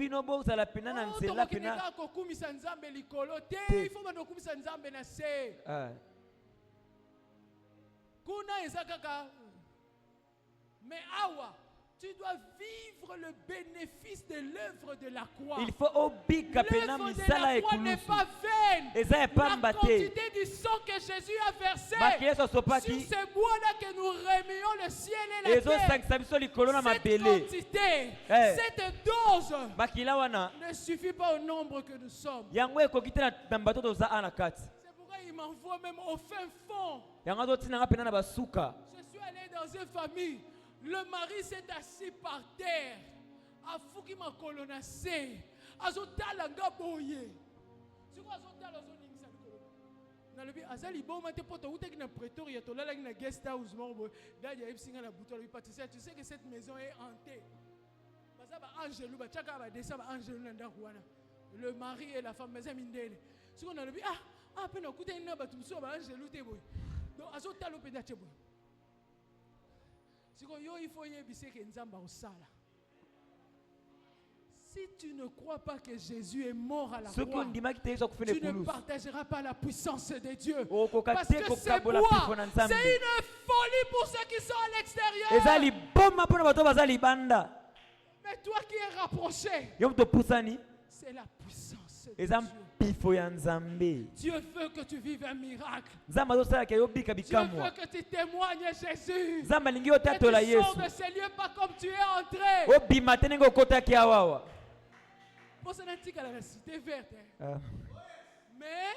mais awa, tu dois vivre le bénéfice de l'œuvre de la croix. L'œuvre de la croix n'est pas vaine. La quantité du sang que Jésus a versé sur ce bois-là que nous remuons le ciel et la terre. Cette quantité, cette dose ne suffit pas au nombre que nous sommes. C'est pourquoi il m'envoie même au fin fond. Je suis allé dans une famille. Le mari s'est assis par terre. Afuki ma colonacé. Azotala ngaboye. C'est quoi azotala azoningisa likolo? Na lebi azali bon mate poto uteki na Pretoria to lala na guest house mo. Dadia epsinga na buto le Patricia, tu sais que cette maison est hantée. Parce que Angelou ba chaka ba desaba Angelou na ndakuana. Le mari et la femme meza mindele. C'est qu'on a lebi pe na kuta ina ba tumso ba Angelou te boy. Donc azotala openda chebo. Si tu ne crois pas que Jésus est mort à la soki croix, ondimaki te yesu akufela tu ne ekulusu partageras pas la puissance de Dieu. okoka Parce te que c'est kokabola moi. mpifo na C'est nzambe une folie pour ceux qui sont à l'extérieur. eza liboma mpo na bato baza libanda Mais toi qui es rapproché, yo moto opusani c'est la puissance de eza Dieu. mpifo ya nzambe Dieu veut que tu vives un miracle. nzambe azosalaka yo bika Dieu bikamwa veut que tu témoignes Jésus. nzambe alingi Que otatola tu sors yesu de ces lieux pas comme tu es entré. obima te ndenge okotaki awawa Pour ce n'est qu'à la cité verte. Mais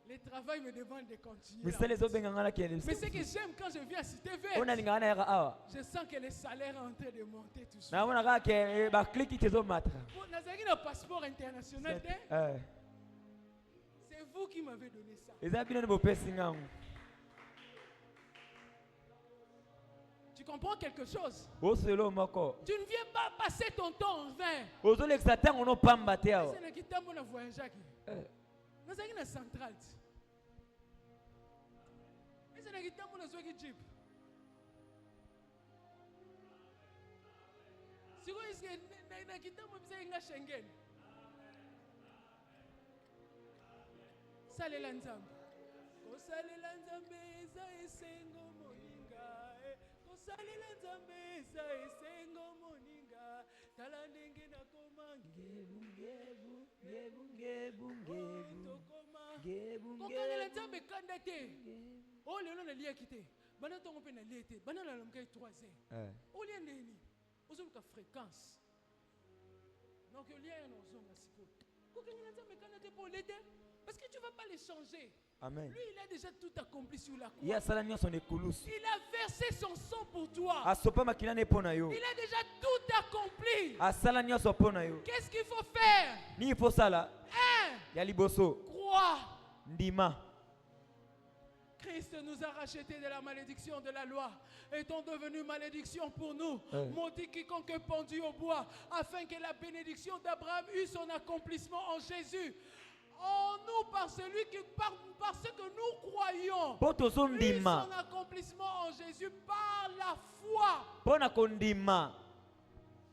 le travail me demande de continuer. misala ezobenganga na kende Mais ce que j'aime quand je viens à cité verte, oyo nalingaka na yaka awa je sens que le salaire est en train de monter toujours. namona kaka ke bakliki te ezomata Nazaki un passeport international. C'est vous qui m'avez donné ça. eza bino nde bopesi ngango Tu comprends quelque chose? oselo moko Tu ne viens pas passer ton temps en vain. ozolekisa ntango nopamba te awa C'est un kitambo na voyageaki. Nazaki na centrale. C'est un kitambo na zwaki jeep. Siko iske na kitambo bisa inga Schengen. Salela nzambe. Kosalela nzambe eza esengo moninga. Kosalela nzambe eza esengo moninga. Tala ndenge nakoma ngebu ngebu ngebu ngebu ngebu. Kokalela nzambe kanda te. Oh lelo na liaki te. Bana tongo pe na liete. Bana na lomka 3h. Oh lia neni. Ozoluka fréquence. Donc lia ya nozonga siko. Kokalela nzambe kanda te pour l'aider. Parce que tu ne vas pas les changer. amen Lui, il a déjà tout accompli sur la croix. ye asala nyonso na ekulusu Il a versé son sang pour toi. asopa makila ne mpo na yo Il a déjà tout accompli. asala nyonso mpo na yo Qu'est-ce qu'il faut faire? nini fosala Un, ya liboso crois. ndima Christ nous a rachetés de la malédiction de la loi, étant devenu malédiction pour nous. Maudit quiconque est pendu au bois, afin que la bénédiction d'Abraham eût son accomplissement en Jésus. En nous, par celui qui, par ce que nous croyons, mpo eut tozondima son accomplissement en Jésus par la foi. mpo na kondima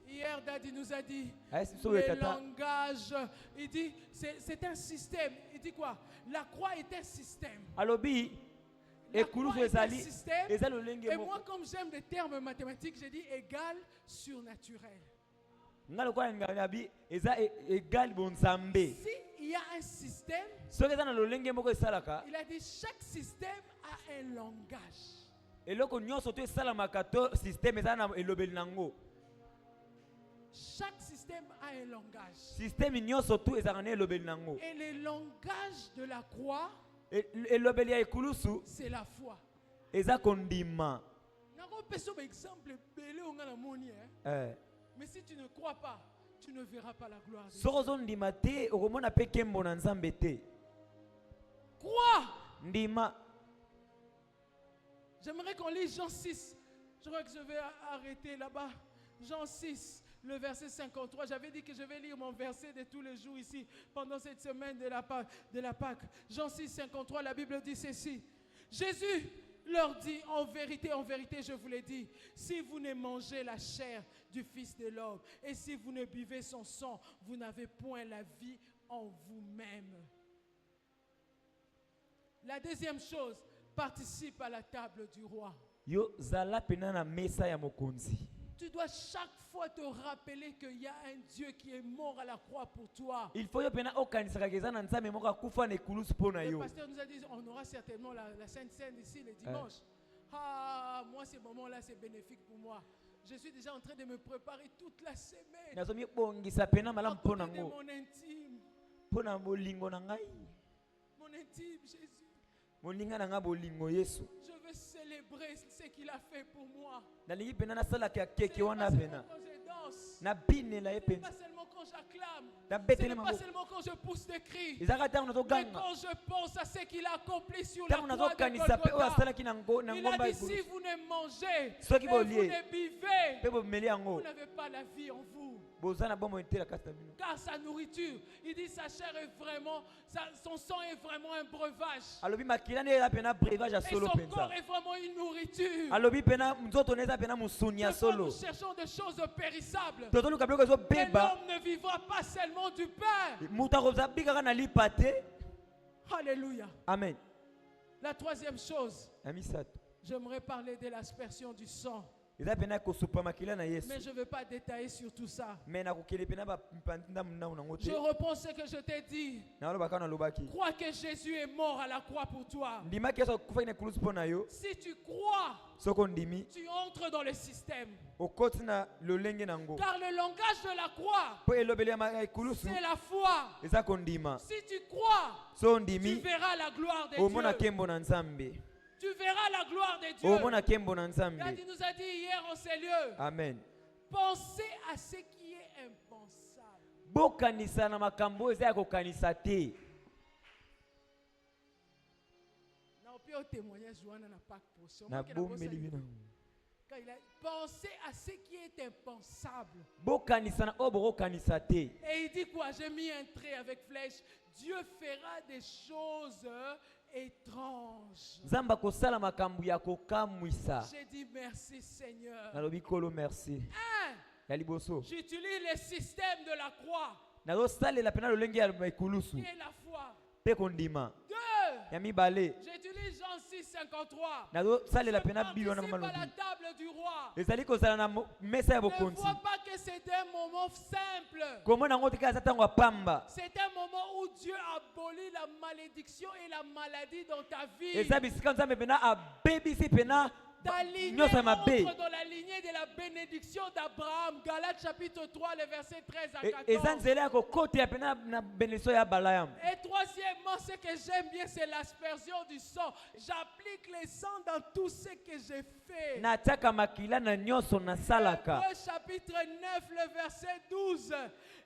Hier, Daddy nous a dit, ayesi biso le oyo tata langage, il dit, c'est un système. Il dit quoi? La croix est un système. alobi La ekulusu croix est un ezali système. eza lolenge Et moko moi, comme j'aime les termes mathématiques, j'ai dit égal surnaturel. nga lokola ngai eza egali bonzambe Si il y a un système, soki eza na lolenge moko esalaka il a dit chaque système a un langage. eloko nyonso to esalamaka to systeme eza na elobeli nango Chaque système a un langage. systeme nyonso tu ezalaka na elobeli nango Et le langage de la croix, elobeli ya ekulusu c'est la foi. eza kondima Un exemple belé on a la monnaie. Mais si tu ne crois pas, tu ne verras pas la gloire de Dieu. soki ozondima te okomona mpe nkembo na nzambe te Crois. ndima J'aimerais qu'on lise Jean 6. Je crois que je vais arrêter là-bas. Jean 6, le verset 53. J'avais dit que je vais lire mon verset de tous les jours ici, pendant cette semaine de la Pâque. Jean 6, 53, la Bible dit ceci. Jésus leur dit, en vérité, je vous l'ai dit, si vous ne mangez la chair du Fils de l'homme, et si vous ne buvez son sang, vous n'avez point la vie en vous-même. La deuxième chose, participe à la table du roi. yo zala pena na mesa ya mokonzi Tu dois chaque fois te rappeler qu'il y a un Dieu qui est mort à la croix pour toi. il faut yo pena okanisaka eza na nzambe moko akufa na ekulusu mpo na Le yo pasteur nous a dit on aura certainement la Sainte Seine ici le dimanche. Ah, moi, ces moments-là, c'est bénéfique pour moi. Je suis déjà en train de me préparer toute la semaine. nazomibongisa pena malamu mpo Accompagner nango mon intime. mpo na bolingo na ngai Mon intime, Jésus. moninga na ngai bolingo yesu Je veux célébrer ce qu'il a fait pour moi. nalingi pena nasalaka ya Ce keke n'est wana pas pena seulement quand je danse. nabinela ye Ce n'est pena pas seulement quand j'acclame. Ce nabeteli n'est pas maboko seulement quand je pousse des cris. ezalaka ntango Mais nazoganga quand je pense à ce qu'il a accompli sur la ntango croix de nazokanisa mpe oyo Golgotha, asalaki na il a ngomba dit si vous ne mangez Soki et vous bolie. ne buvez, mpe bomeli vous yango n'avez pas la vie en vous. bozana bomo intela kasta bino. Car sa nourriture, il dit sa chair est vraiment, son sang est vraiment un breuvage. Alobi makila ne pena breuvage a Et solo son penza. corps est vraiment une nourriture. Alobi pena mzoto neza pena musuni ya Des fois, solo. nous cherchons des choses périssables. Totolu kablo zo Mais beba. l'homme ne vivra pas seulement du pain. Muta koza bika kana lipate. Alléluia. Amen. La troisième chose, Amisatu. j'aimerais parler de l'aspersion du sang. Eza pena ko supa makila na Yesu. Mais je ne vais pas détailler sur tout ça. Mais na kokele pena ba mpanda mna unangote. Je reprends ce que je t'ai dit. Na loba kana lobaki. Crois que Jésus est mort à la croix pour toi. Ndima keso kufa ina kulusu pona yo. Si tu crois, Soko ndimi. tu entres dans le système. Okoti na lolenge nango. Car le langage de la croix, Po elobele ma kulusu. c'est la foi. Eza kondima. Si tu crois, So tu ndimi. verras la gloire de Omona Dieu. kembo na Nzambe. Tu verras la gloire de Dieu. Omona kembo na Quand Nzambe. il nous a dit hier en ces lieux, Amen. pensez à ce qui est impensable. Bokanisa na makambo eza ya kokanisa te. Na opia au témoignage Joanna n'a pas potion. Na bomeli bino. Quand il a pensé à ce qui est impensable. Bokanisa na oboro kanisa te. Et il dit quoi? J'ai mis un trait avec flèche. Dieu fera des choses étranges. Nzamba kosala makambo ya kokamwisa. J'ai dit merci Seigneur. Nalobi kolo merci. Ya liboso. J'utilise le système de la croix. Nazosalela pena lolenge ya ekulusu. Qui est la foi. Pe kondima. 2. Ya mibale. J'utilise Jean 6, 53. Nazosalela Je pena bilo na participe à la malobi. table du roi. Ezali kozala na mesa ya Ne bokonzi. vois pas que c'est un moment simple. Komona ngo tika eza tango apamba. C'est un moment où Dieu abolit la malédiction et la maladie dans ta vie. Eza bisika Nzambe pena abebisi pena Ta lignée nyonso ya mabe. entre dans la lignée de la bénédiction d'Abraham. Galates chapitre 3, le verset 13 à 14. Eza nzela ya kokotela pena na bénédiction ya Balaam. Et troisièmement, ce que j'aime bien, c'est l'aspersion du sang. J'applique le sang dans tout ce que j'ai fait. Nataka makila na nyonso nasalaka. Hébreux chapitre 9, le verset 12.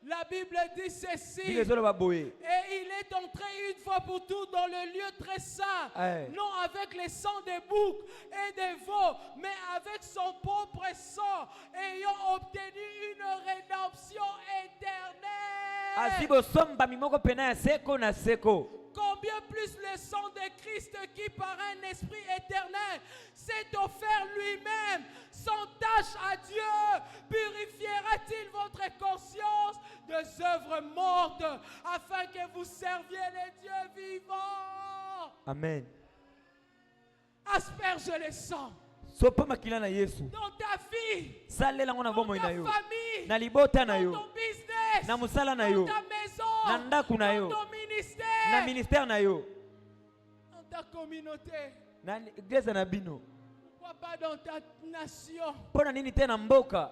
La Bible dit ceci. Bile ezoloba boye. Et il est entré une fois pour toutes dans le lieu très saint, Aye. non avec le sang des boucs et des veaux, mais avec son propre sang, ayant obtenu une rédemption éternelle. Azibo somba mimoko pena ya seko na seko. Combien plus le sang de Christ qui par un esprit éternel s'est offert lui-même sans tâche à Dieu, purifiera-t-il votre conscience des œuvres mortes afin que vous serviez les dieux vivants? Amen. Asperge le sang Sopa makila na Yesu. dans ta vie, Salela ngo na dans bomoi ta na yo. famille, Na libota na dans yo. ton business, Na musala na dans yo. ta maison, Na ndaku na yo. dans ton Na ministère, ministère na yo. dans ta communauté. Na iglesia na bino. Pourquoi pas dans ta nation? Pona nini tena mboka?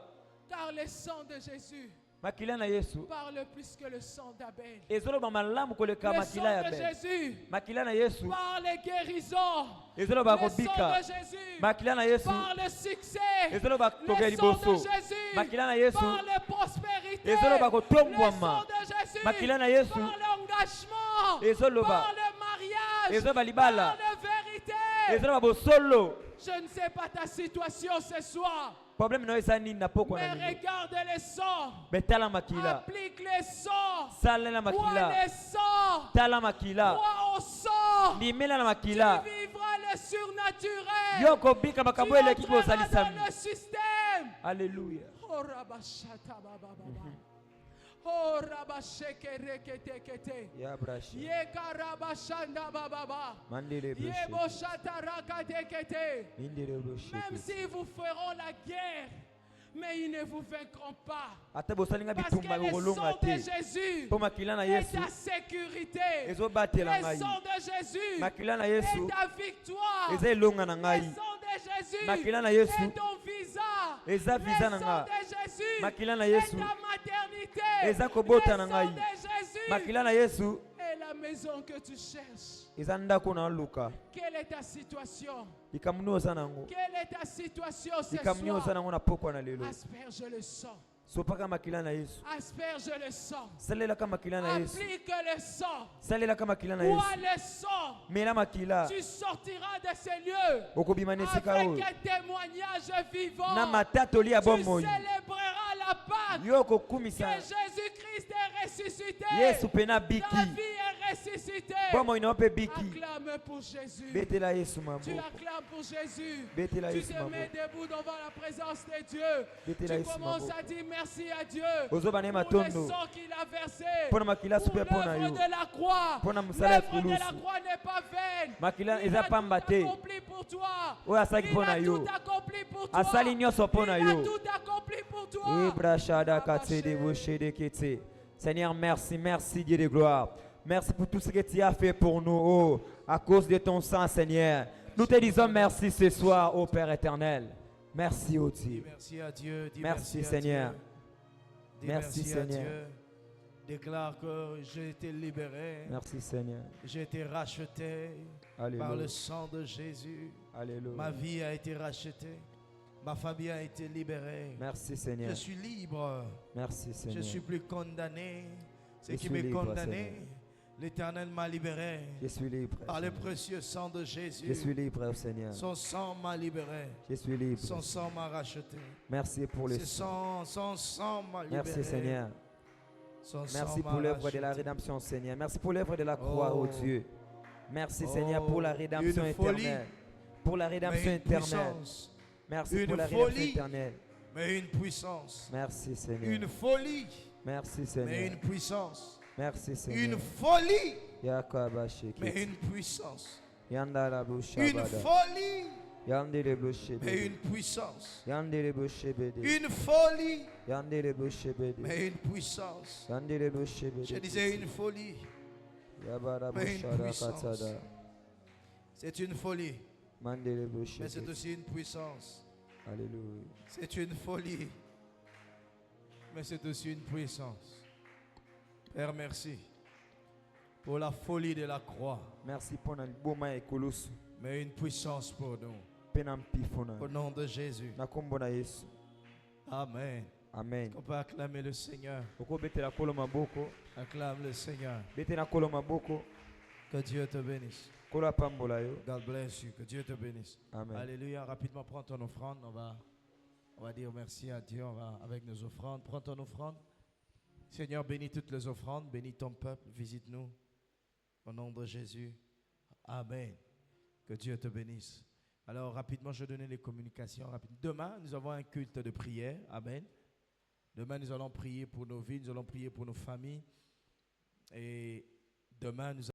Car le sang de Jésus Makila na Yesu. parle plus que le sang d'Abel. Ezoloba malamu koleka Le sang makila ya de be. Jésus Makila na Yesu. parle guérison. Ezoloba Le sang kobika. de Jésus Makila na Yesu. parle succès. Ezoloba Le koke sang de liboso. Jésus Makila na Yesu. parle prospérité. Ezoloba Le kotongwama. sang de Jésus Makila na Yesu. parle engagement. Ezoloba. Parle mariage. Ezoloba libala. Parle vérité. Ezoloba bosolo. Je ne sais pas ta situation ce soir, Problème na esa nini na poko mais na nini. regarde le sang. Betala makila. Applique le sang. Salela Crois makila. le sang. Tala makila. Crois au sang. Limela na makila. Tu vivras le surnaturel. Yoko bika Tu makambo ele kipo entreras salisami. dans le système. Alléluia. Oh rabashata bababa. Oh rabasheke rekete kete. Ya brashi. Ye karabashanda bababa. Mandele Ye brashi. boshata rakate kete. Mindele brashi. Même s'ils vous feront la guerre, mais ils ne vous vaincront pas. Ata bosalinga Parce que bitumba le kolonga sang de te. Jésus Po makila na est Yesu. ta sécurité. Ezobatela Le ngai. sang de Jésus Makila na est Yesu. ta victoire. Eza elonga na Le ngai. sang de Jésus Makila na Yesu. est ton visa. Eza visa na Le sang nga. de Jésus Makila na est Yesu. ta maternité. Eza kobota na Le sang ngai. de Jésus Makila na Yesu. est la maison que tu cherches. Eza ndako na luka. Quelle est ta situation? Ikamnyoza nango. Quelle est ta situation ce Ikamnyoza soir? nango na poko na lelo. Asperge le sang. Sopaka makila na Yesu. Asperge le sang. Salela kama makila na Yesu. Applique le sang. Salela kama makila na Bois Yesu. le sang. Mela makila. Tu sortiras de ces lieux Okobima nesika avec oyo. un témoignage vivant. Na matatoli ya Tu bomoi. célébreras la Pâque yo que kokumisa Jésus-Christ est ressuscité. Yesu pena Ta biki vie est ressuscitée. bomoi na yo mpe biki Acclame pour Jésus. betela Yesu Tu maboko acclames pour Jésus. betela Tu Yesu te mets maboko debout devant la présence de Dieu. betela Tu Yesu commences maboko à dire merci à Dieu ozoba na ye pour le matondo sang qu'il a versé. mpona makila Pour supe mpona l'œuvre yo de la croix. mpona mosala ya L'œuvre de la kulusu croix n'est pas vaine. makila Il eza a tout pamba te accompli pour toi. oyo asalaki Il mpona a yo tout accompli pour toi. asali nyonso mpona Il a yo tout accompli pour toi. Ibrashada Katsede Boshede Ketse. Seigneur, merci, merci Dieu de gloire. Merci pour tout ce que tu as fait pour nous, oh, à cause de ton sang, Seigneur. Nous te disons merci ce soir, ô Père éternel. Merci, ô Dis Dieu. merci à Dieu. Dis Merci, à Seigneur. Dieu. Dis Merci, merci à Seigneur. Dieu. Déclare que j'ai été libéré. Merci, Seigneur. J'ai été racheté par le Alléluia. sang de Jésus. Ma Alléluia. vie a été rachetée. Ma famille a été libérée. Merci, Je Seigneur. suis libre. Merci, Je Seigneur. ne suis plus condamné. Ce Je qui suis m'est libre, condamné, Seigneur. l'Éternel m'a libéré. Je suis libre. Par le Seigneur. précieux sang de Jésus. Je suis libre, ô Seigneur. Son sang m'a libéré. Je suis libre. Son sang m'a racheté. Merci pour le sang. Son sang m'a libéré. Merci, Seigneur. Son sang Merci m'a pour l'œuvre de la racheté. rédemption, Seigneur. Merci pour l'œuvre de la croix, ô Oh. Dieu. Merci, Seigneur, pour la Oh, rédemption une folie. éternelle. Pour la rédemption Mais une éternelle. puissance. Merci Une pour la rédemption folie. éternelle. Mais une puissance. Merci, Seigneur. Une folie. Merci, Mais Seigneur. une puissance. Merci, Seigneur. Une folie. Yakabashiki. Mais une puissance. Yandala Une bushabada. folie. Yandere Mais bushebede. une puissance. Yandere bushebede. Une folie. Yandere bushebede. Mais une puissance. Yandere bushebede. Je disais une folie. Yabara mais une bushara puissance. katada. C'est une folie. Mandere Mais c'est bushebede. aussi une puissance. Alléluia. C'est une folie. Mais c'est aussi une puissance. Père, merci pour la folie de la croix. Merci pour notre boma et kolosu. Mais une puissance pour nous. Penam pifona. Au nom de Jésus. Na kombo na Yesu. Amen. Amen. On peut acclamer le Seigneur. Oko betela kolo maboko. Acclame le Seigneur. Betela kolo maboko. Que Dieu te bénisse. Kolo apambola yo. God bless you. Que Dieu te bénisse. Amen. Alléluia. Rapidement, prends ton offrande. On va dire merci à Dieu. On va avec nos offrandes. Prends ton offrande. Seigneur, bénis toutes les offrandes. Bénis ton peuple. Visite-nous. Au nom de Jésus. Amen. Que Dieu te bénisse. Alors, rapidement, je vais donner les communications. Demain, nous avons un culte de prière. Amen. Demain, nous allons prier pour nos vies. Nous allons prier pour nos familles. Et demain, nous